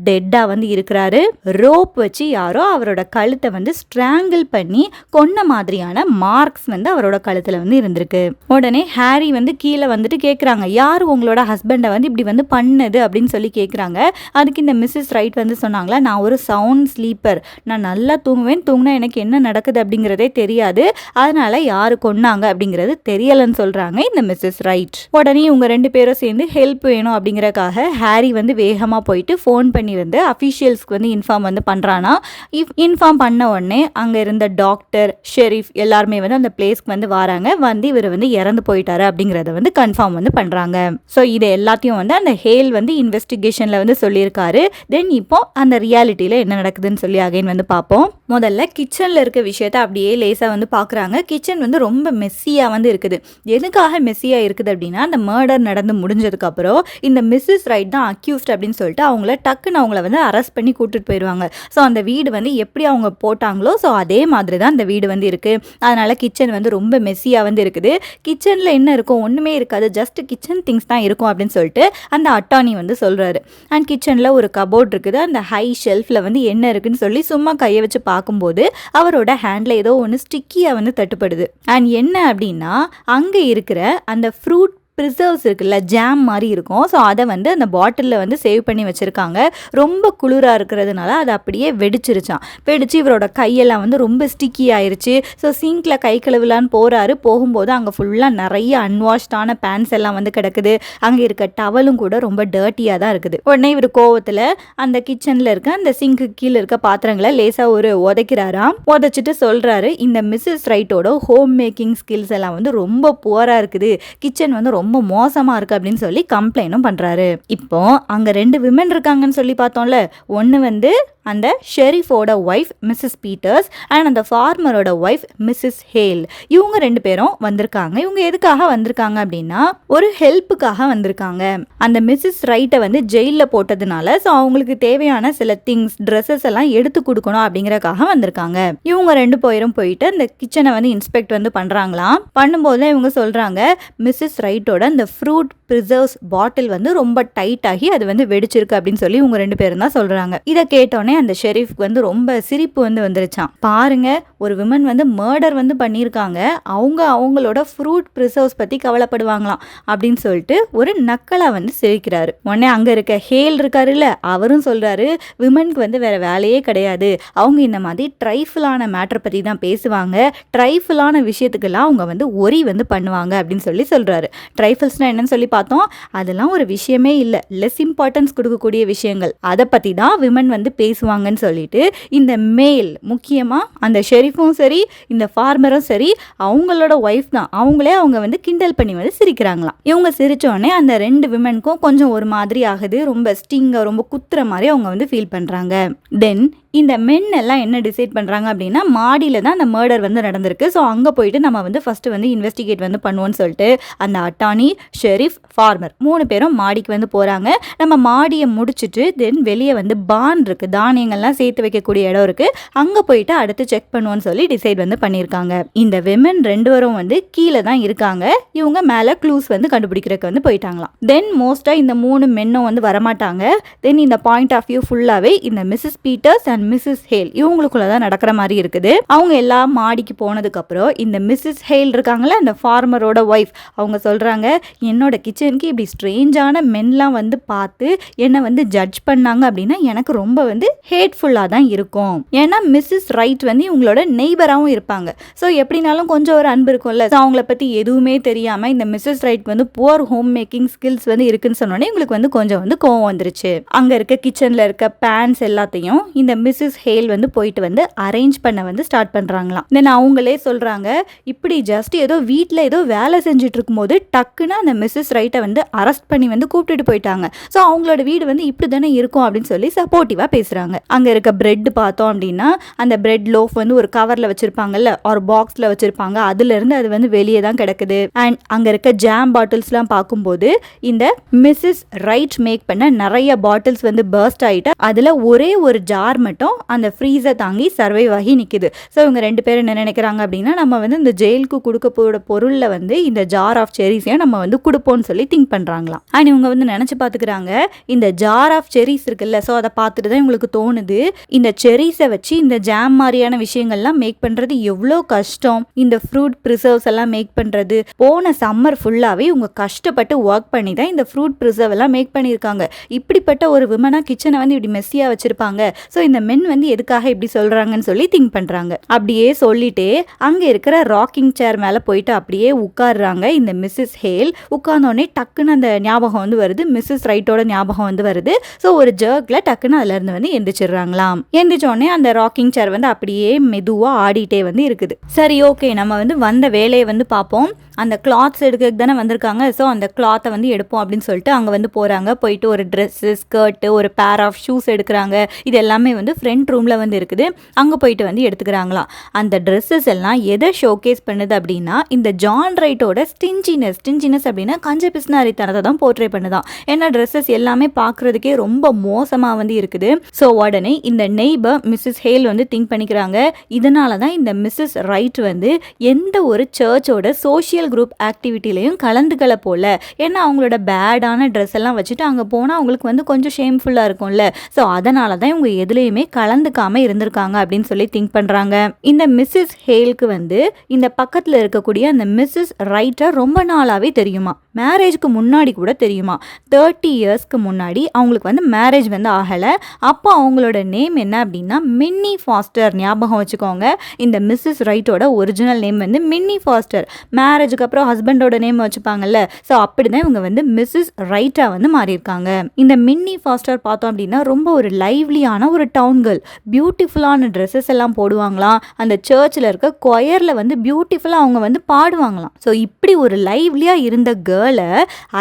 டெட்டாக வந்து இருக்கிறாரு. ரோப் வச்சு யாரோ அவரோட கழுத்தை வந்து ஸ்ட்ராங்கிள் பண்ணி கொன்ன மாதிரியான மார்க்ஸ் வந்து அவரோட கழுத்தில் வந்து இருந்திருக்கு. உடனே ஹாரி வந்து கீழே வந்துட்டு கேட்குறாங்க, யார் உங்களோட ஹஸ்பண்டை வந்து இப்படி வந்து பண்ணது அப்படின்னு சொல்லி கேட்குறாங்க. அதுக்கு இந்த மிஸ்ஸஸ் ரைட் வந்து சொன்னாங்களா, நான் ஒரு சவுண்ட் ஸ்லீப்பர், நான் நல்லா தூங்குவேன், தூங்கினா எனக்கு என்ன நடக்குது அப்படிங்கிறதே தெரியாது, அதனால யாரு கொன்னாங்க அப்படிங்கிறது தெரியலன்னு சொல்கிறாங்க இந்த மிஸ்ஸஸ் ரைட். உடனே இவங்க 2 பேரும் சேர்ந்து ஹெல்ப் வேணும் அப்படிங்கறக்காக ஹாரி வந்து வேகமா போயிட்டு ஃபோன் பண்ணி வந்து அஃபிஷியல்ஸ்க்கு வந்து இன்ஃபார்ம் வந்து பண்றானா. இன்ஃபார்ம் பண்ண உடனே அங்க இருந்த டாக்டர், ஷெரீஃப் எல்லாருமே வந்து அந்த பிளேஸ்க்கு வந்து வராங்க. வந்து இவர் வந்து இறந்து போயிட்டாரு அப்படிங்கறத வந்து கன்ஃபார்ம் வந்து பண்றாங்க. ஸோ இது எல்லாத்தையும் வந்து அந்த ஹேல் வந்து இன்வெஸ்டிகேஷன்ல வந்து சொல்லியிருக்காரு. தென் இப்போ அந்த ரியாலிட்டியில என்ன நடக்குதுன்னு சொல்லி அகைன் வந்து பார்ப்போம். முதல்ல கிச்சன்ல இருக்க விஷயத்த அப்படியே லேசா வந்து பாக்குறாங்க. கிச்சன் வந்து ரொம்ப மெஸ்ஸியா வந்து இருக்குது. எதுக்காக மெஸ்ஸியா இருக்குது அப்படின்னா, அந்த மர்டர் நடந்து முடிஞ்சதுக்கு அப்புறம் இந்த மிஸ்ஸஸ் ரைட் தான் அக்யூஸ்ட் அப்படின்னு சொல்லிட்டு அவங்கள வந்து அரெஸ்ட் பண்ணி கூட்டிட்டு போயிடுவாங்க. ஸோ அந்த வீடு வந்து எப்படி அவங்க போட்டாங்களோ ஸோ அதே மாதிரி தான் அந்த வீடு வந்து இருக்கு. அதனால கிச்சன் வந்து ரொம்ப மெஸ்ஸியா வந்து இருக்குது. கிச்சன்ல என்ன இருக்கும், ஒண்ணுமே இருக்காது, ஜஸ்ட் கிச்சன் திங்ஸ் தான் இருக்கும் அப்படின்னு சொல்லிட்டு அந்த அட்டார்னி வந்து சொல்றாரு. அண்ட் கிச்சன்ல ஒரு கபோர்ட் இருக்குது. அந்த ஹை ஷெல்ஃப்ல வந்து என்ன இருக்குன்னு சொல்லி சும்மா கையை வச்சு பார்க்கும்போது அவரோட ஹேண்ட்ல ஏதோ ஒன்று ஸ்டிக்கியா வந்து தட்டுப்படுது. அண்ட் என்ன அப்படின்னா, அங்க இருக்கிற அந்த ஃப்ரூட் ப்ரிசர்வ்ஸ் இருக்குல்ல, ஜாம் மாதிரி இருக்கும். ஸோ அதை வந்து அந்த பாட்டிலில் வந்து சேவ் பண்ணி வச்சுருக்காங்க. ரொம்ப குளிராக இருக்கிறதுனால அது அப்படியே வெடிச்சிருச்சான். வெடிச்சு இவரோட கையெல்லாம் வந்து ரொம்ப ஸ்டிக்கி ஆயிடுச்சு. ஸோ சிங்கில் கை கழுவலான்னு போகிறாரு. போகும்போது அங்கே ஃபுல்லாக நிறைய அன்வாஷ்டான பேன்ஸ் எல்லாம் வந்து கிடக்குது. அங்கே இருக்க டவலும் கூட ரொம்ப டர்ட்டியாக தான் இருக்குது. உடனே இவர் கோவத்தில் அந்த கிச்சனில் இருக்க அந்த சிங்க்கு கீழே இருக்க பாத்திரங்களை லேசாக ஒரு உதைக்கிறாராம். உதைச்சிட்டு சொல்கிறாரு, இந்த மிஸ்ஸஸ் ரைட்டோட ஹோம் மேக்கிங் ஸ்கில்ஸ் எல்லாம் வந்து ரொம்ப புவராக இருக்குது, கிச்சன் வந்து ரொம்ப மோசமா இருக்கு அப்படின்னு சொல்லி கம்ப்ளைண்டும் பண்றாரு. இப்போ அங்க 2 விமன் இருக்காங்கன்னு சொல்லி பார்த்தோம்ல. ஒன்னு வந்து அந்த ஷெரீஃபோட ஒய்ஃப் மிஸ்ஸஸ் பீட்டர்ஸ் அண்ட் அந்த ஃபார்மரோட ஒய்ஃப் மிஸ்ஸஸ் ஹேல். இவங்க 2 பேரும் வந்திருக்காங்க. இவங்க எதுக்காக வந்திருக்காங்க அப்படின்னா, ஒரு ஹெல்ப்புக்காக வந்திருக்காங்க. அந்த மிஸ்ஸஸ் ரைட்டை வந்து ஜெயிலில் போட்டதுனால ஸோ அவங்களுக்கு தேவையான சில திங்ஸ், ட்ரெஸ்ஸஸ் எல்லாம் எடுத்து கொடுக்கணும் அப்படிங்கறக்காக வந்திருக்காங்க. இவங்க 2 பேரும் போயிட்டு அந்த கிச்சனை வந்து இன்ஸ்பெக்ட் வந்து பண்றாங்களாம். பண்ணும்போது இவங்க சொல்றாங்க, மிஸ்ஸஸ் ரைட்டோட அந்த ஃப்ரூட் ப்ரிசர்வ்ஸ் பாட்டில் வந்து ரொம்ப டைட் ஆகி அது வந்து வெடிச்சிருக்கு அப்படின்னு சொல்லி இவங்க 2 பேரும் தான் சொல்றாங்க. இதை கேட்டோன்னே அந்த ஷெரீஃப்க்கு வந்து ரொம்ப சிரிப்பு வந்து வந்துருச்சான். பாருங்க, ஒரு விமன் வந்து மர்டர் வந்து பண்ணியிருக்காங்க, அவங்களோட ஃப்ரூட் ப்ரிசர்வ்ஸ் பத்தி கவலைப்படுவாங்களாம் அப்படின்னு சொல்லிட்டு ஒரு நக்கலா வந்து சிரிக்கிறாரு. உடனே அங்க இருக்க ஹேல் இருக்காருல்ல, அவரும் சொல்றாரு, விமனுக்கு வந்து வேற வேலையே கிடையாது, அவங்க இந்த மாதிரி ட்ரைஃபிளான மேட்டர் பத்தி தான் பேசுவாங்க, ட்ரைஃபிளான விஷயத்துக்கெல்லாம் அவங்க வந்து ஒரி வந்து பண்ணுவாங்க அப்படின்னு சொல்லி சொல்றாரு. ட்ரைஃபிள்ஸ்னா என்னன்னு சொல்லி பார்த்தோம், அதெல்லாம் ஒரு விஷயமே இல்லை, லெஸ் இம்பார்ட்டன்ஸ் கொடுக்கக்கூடிய விஷயங்கள், அதை பற்றி தான் விமன் வந்து பேசுவாங்கன்னு சொல்லிட்டு இந்த மேல், முக்கியமாக அந்த ஷெரீஃபும் சரி இந்த ஃபார்மரும் சரி அவங்களோட ஒய்ஃப் தான், அவங்க வந்து கிண்டல் பண்ணி வந்து சிரிக்கிறாங்களாம். இவங்க சிரிச்சோடனே அந்த 2 விமனுக்கும் கொஞ்சம் ஒரு மாதிரி ஆகுது, ரொம்ப ஸ்டிங்க, ரொம்ப குத்துற மாதிரி அவங்க வந்து ஃபீல் பண்ணுறாங்க. தென் இந்த மென் எல்லாம் என்ன டிசைட் பண்ணுறாங்க அப்படின்னா, மாடியில் தான் அந்த மர்டர் வந்து நடந்திருக்கு. ஸோ அங்கே போயிட்டு நம்ம வந்து ஃபஸ்ட்டு வந்து இன்வெஸ்டிகேட் வந்து பண்ணுவோன்னு சொல்லிட்டு அந்த அட்டார்னி, ஷெரீஃப், ஃபார்மர் 3 பேரும் மாடிக்கு வந்து போகிறாங்க. நம்ம மாடியை முடிச்சுட்டு தென் வெளியே வந்து பான் இருக்குது, தானியங்கள்லாம் சேர்த்து வைக்கக்கூடிய இடம் இருக்குது, அங்கே போயிட்டு அடுத்து செக் பண்ணுவோன்னு சொல்லி டிசைட் வந்து பண்ணியிருக்காங்க. இந்த விமன் 2 பேரும் வந்து கீழே தான் இருக்காங்க. இவங்க மேலே க்ளூஸ் வந்து கண்டுபிடிக்கிறதுக்கு வந்து போயிட்டாங்களாம். தென் மோஸ்ட்டாக இந்த 3 மென்னும் வந்து வரமாட்டாங்க. தென் இந்த பாயிண்ட் ஆஃப் வியூ ஃபுல்லாகவே இந்த Mrs Peters and Mrs Hale இவங்களுக்குள்ள தான் நடக்கிற மாதிரி இருக்குது. அவங்க எல்லாம் மாடிக்கு போனதுக்கு அப்புறம் இந்த மிஸ்ஸஸ் ஹேல் இருக்காங்கல்ல, அந்த ஃபார்மரோட ஒய்ஃப், அவங்க சொல்றாங்க, என்னோட கிச்சனுக்கு இப்படி ஸ்ட்ரேஞ்சான மென்லாம் வந்து பார்த்து என்னை வந்து ஜட்ஜ் பண்ணாங்க அப்படின்னா எனக்கு ரொம்ப வந்து ஹேட்ஃபுல்லாக தான் இருக்கும். ஏன்னா மிஸ்ஸஸ் ரைட் வந்து இவங்களோட நெய்பராகவும் இருப்பாங்க. ஸோ எப்படினாலும் கொஞ்சம் ஒரு அன்பு இருக்கும்ல. ஸோ அவங்கள பற்றி எதுவுமே தெரியாமல் இந்த மிஸ்ஸஸ் ரைட் வந்து புவர் ஹோம் மேக்கிங் ஸ்கில்ஸ் வந்து இருக்குன்னு சொன்னோன்னே இவங்களுக்கு வந்து கொஞ்சம் வந்து கோவம் வந்துருச்சு. அங்கே இருக்க கிச்சனில் இருக்க பேன்ஸ் எல்லாத்தையும் இந்த மிஸ்ஸஸ் ஹேல் வந்து போயிட்டு வந்து அரேஞ்ச் பண்ண வந்து ஸ்டார்ட் பண்ணுறாங்களாம். தென் அவங்களே சொல்கிறாங்க, இப்படி ஜஸ்ட் ஏதோ வீட்டில் ஏதோ வேலை செஞ்சுட்டு இருக்கும்போது டக்குன்னு அந்த மிஸ்ஸஸ் ரைட்டை வந்து அரெஸ்ட் பண்ணி வந்து கூப்பிட்டுட்டு போயிட்டாங்க. ஸோ அவங்களோட வீடு வந்து இப்படி தானே இருக்கும் அப்படின்னு சொல்லி சப்போர்ட்டிவாக பேசுகிறாங்க. அங்கே இருக்க பிரெட் பார்த்தோம் அப்படின்னா, அந்த பிரெட் லோஃப் வந்து ஒரு கவரில் வச்சுருப்பாங்கல்ல, ஒரு பாக்ஸில் வச்சுருப்பாங்க, அதுலேருந்து அது வந்து வெளியே தான் கிடக்குது. அண்ட் அங்கே இருக்க ஜாம் பாட்டில்ஸ்லாம் பார்க்கும்போது இந்த மிஸ்ஸஸ் ரைட் மேக் பண்ண நிறைய பாட்டில்ஸ் வந்து பர்ஸ்ட் ஆகிட்டு அதில் ஒரே ஒரு ஜார் மட்டும் அந்த ஃப்ரீஸை தாங்கி சர்வைவ் ஆகி நிற்குது. ஸோ இவங்க 2 பேரும் என்ன நினைக்கிறாங்க அப்படின்னா, நம்ம வந்து இந்த ஜெயிலுக்கு கொடுக்க போகிற பொருளில் வந்து இந்த ஜார் ஆஃப் செரிஸையும் நம்ம வந்து கொடுப்போம்னு சொல்லி திங்க் பண்ணுறாங்களாம். அண்ட் இவங்க வந்து நினச்சி பார்த்துக்கிறாங்க, இந்த ஜார் ஆஃப் செரிஸ் இருக்குல்ல, ஸோ அதை பார்த்துட்டு தான் இவங்களுக்கு தோணுது, இந்த செரிஸை வச்சு இந்த ஜாம் மாதிரியான விஷயங்கள்லாம் மேக் பண்ணுறது எவ்வளோ கஷ்டம், இந்த ஃப்ரூட் ப்ரிசர்வ்ஸ் எல்லாம் மேக் பண்ணுறது. போன சம்மர் ஃபுல்லாகவே இவங்க கஷ்டப்பட்டு ஒர்க் பண்ணி தான் இந்த ஃப்ரூட் ப்ரிசர்வ் எல்லாம் மேக் பண்ணியிருக்காங்க. இப்படிப்பட்ட ஒரு விமனாக கிச்சனை வந்து இப்படி மெஸ்ஸியாக வச்சுருப்பாங்க. ஸோ இந்த மென் வந்து எதுக்காக இப்படி சொல்றாங்கன்னு சொல்லி திங்க் பண்றாங்க. அப்படியே சொல்லிட்டே அங்க இருக்கிற ராக்கிங் சேர் மேல போயிட்டு அப்படியே உட்கார்றாங்க இந்த மிஸ்ஸஸ் ஹேல். உட்கார்ந்தோடனே டக்குன்னு அந்த ஞாபகம் வந்து வருது, மிஸ்ஸஸ் ரைட்டோட ஞாபகம் வந்து வருது. ஸோ ஒரு ஜர்க்ல டக்குன்னு அதுல இருந்து வந்து எந்திரிச்சிடுறாங்களாம். எந்திரிச்சோடனே அந்த ராக்கிங் சேர் வந்து அப்படியே மெதுவா ஆடிட்டே வந்து இருக்குது. சரி, ஓகே, நம்ம வந்து வந்த வேலையை வந்து பார்ப்போம். அந்த கிளாத்ஸ் எடுக்கிறதுக்கு தானே வந்திருக்காங்க. ஸோ அந்த கிளாத்தை வந்து எடுப்போம் அப்படின்னு சொல்லிட்டு அங்கே வந்து போகிறாங்க. போயிட்டு ஒரு ட்ரெஸ்ஸு, ஸ்கர்ட்டு, ஒரு பேர் ஆஃப் ஷூஸ் எடுக்கிறாங்க. இது எல்லாமே வந்து ஃப்ரண்ட் ரூமில் வந்து இருக்குது. அங்கே போயிட்டு வந்து எடுத்துக்கிறாங்களாம். அந்த ட்ரெஸ்ஸஸ் எல்லாம் எதை ஷோகேஸ் பண்ணுது அப்படின்னா இந்த ஜான் ரைட்டோட ஸ்டிஞ்சினஸ் அப்படின்னா கஞ்ச பிஸ்னாரித்தனத்தை தான் போர்ட்ரே பண்ணுதான். ஏன்னா ட்ரெஸ்ஸஸ் எல்லாமே பார்க்குறதுக்கே ரொம்ப மோசமாக வந்து இருக்குது. ஸோ உடனே இந்த நெய்பர் மிஸ்ஸஸ் ஹேல் வந்து திங்க் பண்ணிக்கிறாங்க, இதனால தான் இந்த மிஸ்ஸஸ் ரைட் வந்து எந்த ஒரு சர்ச்சோட சோஷியல் குரூப் ஆக்டிவிட்டிலையும் கலந்துக்கல போல. ஏன்னா அவங்களோட பேடான ட்ரெஸ் எல்லாம் வச்சுட்டு அங்கே போனால் அவங்களுக்கு வந்து கொஞ்சம் ஷேம்ஃபுல்லாக இருக்கும்ல. ஸோ அதனால தான் இவங்க எதுலேயுமே கலந்துக்காமல் இருந்திருக்காங்க அப்படின்னு சொல்லி திங்க் பண்ணுறாங்க. இந்த மிஸ்ஸஸ் ஹேலுக்கு வந்து இந்த பக்கத்தில் இருக்கக்கூடிய அந்த மிஸ்ஸஸ் ரைட்டை ரொம்ப நாளாகவே தெரியுமா, மேரேஜ்க்கு முன்னாடி கூட தெரியுமா. 30 இயர்ஸ்க்கு முன்னாடி அவங்களுக்கு வந்து மேரேஜ் வந்து ஆகலை. அப்போ அவங்களோட நேம் என்ன அப்படின்னா மின்னி ஃபாஸ்டர். ஞாபகம் வச்சுக்கோங்க, இந்த மிஸ்ஸஸ் ரைட்டோட ஒரிஜினல் நேம் வந்து மின்னி ஃபாஸ்டர். மேரேஜுக்கு அப்புறம் ஹஸ்பண்டோட நேம் வச்சுப்பாங்கல்ல. ஸோ அப்படிதான் இவங்க வந்து மிஸ்ஸஸ் ரைட்டா வந்து மாறியிருக்காங்க. இந்த மின்னி ஃபாஸ்டர் பார்த்தோம் அப்படின்னா ரொம்ப ஒரு லைவ்லியான ஒரு டவுன் கேர்ள். பியூட்டிஃபுல்லான ட்ரெஸ்ஸஸ் எல்லாம் போடுவாங்களாம். அந்த சர்ச்சில் இருக்க கொயரில் வந்து பியூட்டிஃபுல்லாக அவங்க வந்து பாடுவாங்களாம். ஸோ இப்படி ஒரு லைவ்லியாக இருந்த கேர்ளை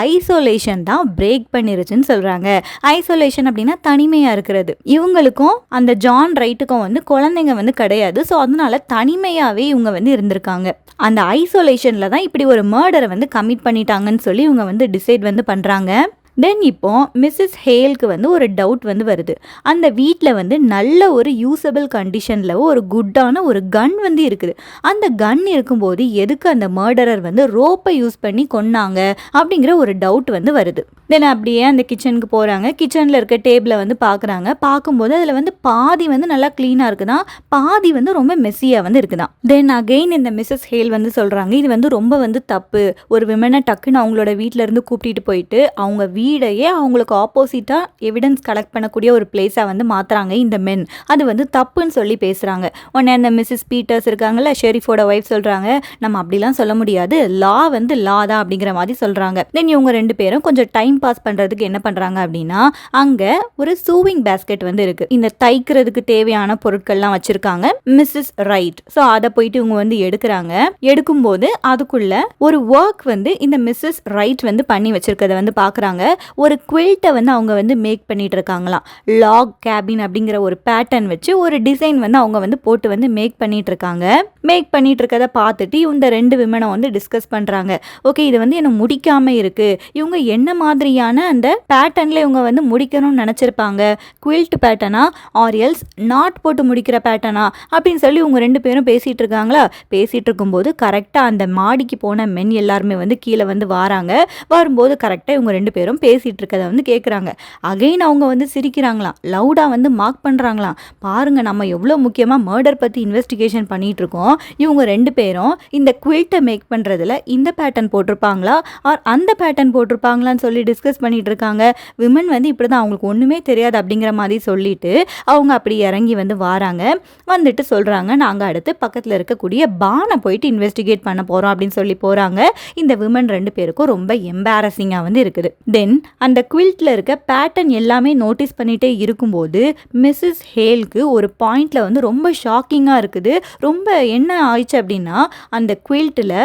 ஐசோலேஷன் தான் பிரேக் பண்ணிருச்சுன்னு சொல்கிறாங்க. ஐசோலேஷன் அப்படின்னா தனிமையாக இருக்கிறது. இவங்களுக்கும் அந்த ஜான் ரைட்டுக்கும் வந்து குழந்தைங்க வந்து கிடையாது. ஸோ அதனால தனிமையாகவே இவங்க வந்து இருந்திருக்காங்க. அந்த ஐசோலேஷனில் தான் இப்படி ஒரு மர்டரை வந்து கமிட் பண்ணிட்டாங்கன்னு சொல்லி இவங்க வந்து டிசைட் வந்து பண்ணுறாங்க. தென் இப்போ மிஸ்ஸஸ் ஹேலுக்கு வந்து ஒரு டவுட் வந்து வருது. அந்த வீட்டில் வந்து நல்ல ஒரு யூஸபிள் கண்டிஷனில் ஒரு குட்டான ஒரு கன் வந்து இருக்குது. அந்த கன் இருக்கும்போது எதுக்கு அந்த மர்டரர் வந்து ரோப்பை யூஸ் பண்ணி கொன்னாங்க அப்படிங்கிற ஒரு டவுட் வந்து வருது. தென் அப்படியே அந்த கிச்சனுக்கு போகிறாங்க. கிச்சனில் இருக்க டேபிளை வந்து பார்க்குறாங்க. பார்க்கும்போது அதில் வந்து பாதி வந்து நல்லா க்ளீனாக இருக்குதான், பாதி வந்து ரொம்ப மெஸ்ஸியாக வந்து இருக்குதான். தென் அகெயின் இந்த மிஸ்ஸஸ் ஹேல் வந்து சொல்கிறாங்க, இது வந்து ரொம்ப வந்து தப்பு. ஒரு விமனை டக்குன்னு அவங்களோட வீட்டிலேருந்து கூப்பிட்டு போயிட்டு அவங்க வீடையே அவங்களுக்கு ஆப்போசிட்டாக எவிடன்ஸ் கலெக்ட் பண்ணக்கூடிய ஒரு பிளேஸாக வந்து மாற்றுறாங்க இந்த மென். அது வந்து தப்புன்னு சொல்லி பேசுகிறாங்க. உடனே அந்த மிஸ்ஸஸ் பீட்டர்ஸ் இருக்காங்கல்ல, ஷெரீஃபோட ஒய்ஃப் சொல்கிறாங்க, நம்ம அப்படிலாம் சொல்ல முடியாது, லா வந்து லா தான் அப்படிங்கிற மாதிரி சொல்கிறாங்க. தென் இவங்க ரெண்டு பேரும் கொஞ்சம் டைம் பாஸ் பண்ணுறதுக்கு என்ன பண்ணுறாங்க அப்படின்னா அங்கே ஒரு சூவிங் பேஸ்கெட் வந்து இருக்குது. இந்த தைக்கிறதுக்கு தேவையான பொருட்கள்லாம் வச்சுருக்காங்க மிஸ்ஸஸ் ரைட். ஸோ அதை போயிட்டு இவங்க வந்து எடுக்கிறாங்க. எடுக்கும்போது அதுக்குள்ள ஒரு ஒர்க் வந்து இந்த மிஸ்ஸஸ் ரைட் வந்து பண்ணி வச்சிருக்கத வந்து பார்க்குறாங்க. ஒரு குவில்ட்டை வந்து அவங்க வந்து மேக் பண்ணிட்டு இருக்காங்களாம். லாக் கேபின் அப்படிங்கிற ஒரு பேட்டர்ன் வச்சு ஒரு டிசைன் வந்து அவங்க வந்து போட்டு வந்து மேக் பண்ணிட்டு இருக்காங்க. மேக் பண்ணிட்டு இருக்கதை பார்த்துட்டு இந்த ரெண்டு விமனை வந்து டிஸ்கஸ் பண்ணுறாங்க. ஓகே, இது வந்து என்ன முடிக்காம இருக்கு, இவங்க என்ன மாதிரியான அந்த பேட்டர்னில் இவங்க வந்து முடிக்கணும்னு நினச்சிருப்பாங்க, குவில்ட் பேட்டர்னா ஆரியல்ஸ் நாட் போட்டு முடிக்கிற பேட்டர்னா அப்படின்னு சொல்லி இவங்க ரெண்டு பேரும் பேசிகிட்டு இருக்காங்களா. பேசிகிட்டு இருக்கும்போது கரெக்டாக அந்த மாடிக்கு போன மென் எல்லாருமே வந்து கீழே வந்து வராங்க. வரும்போது கரெக்டாக இவங்க ரெண்டு பேரும் பேசிகிட்டு இருக்கதை வந்து கேட்குறாங்க. அகைன் அவங்க வந்து சிரிக்கிறாங்களாம், லவுடாக வந்து மார்க் பண்ணுறாங்களாம். பாருங்க, நம்ம எவ்வளோ முக்கியமாக மர்டர் பற்றி இன்வெஸ்டிகேஷன் பண்ணிகிட்டு இருக்கோம், இவங்க ரெண்டு பேரும் இந்த குவில்ட்டை மேக் பண்ணுறதுல இந்த பேட்டர்ன் போட்டிருப்பாங்களா ஆர் அந்த பேட்டர்ன் போட்டிருப்பாங்களான்னு சொல்லி டிஸ்கஸ் பண்ணிட்டு இருக்காங்க. விமன் வந்து இப்படி தான் அவங்களுக்கு ஒன்றுமே தெரியாது அப்படிங்கிற மாதிரி சொல்லிட்டு அவங்க அப்படி இறங்கி வந்து வராங்க. வந்துட்டு சொல்கிறாங்க, நாங்கள் அடுத்து பக்கத்தில் இருக்கக்கூடிய பானை போயிட்டு இன்வெஸ்டிகேட் பண்ண போகிறோம் அப்படின்னு சொல்லி போகிறாங்க. இந்த விமன் ரெண்டு பேருக்கும் ரொம்ப எம்பாரசிங்காக வந்து இருக்குது. தென் அந்த குவில்ட்டில் இருக்க பேட்டர்ன் எல்லாமே நோட்டீஸ் பண்ணிகிட்டே இருக்கும்போது மிஸ்ஸஸ் ஹேலுக்கு ஒரு பாயிண்டில் வந்து ரொம்ப ஷாக்கிங்காக இருக்குது. ரொம்ப என்ன ஆயிடுச்சு அப்படின்னா அந்த குவில்ட்டில்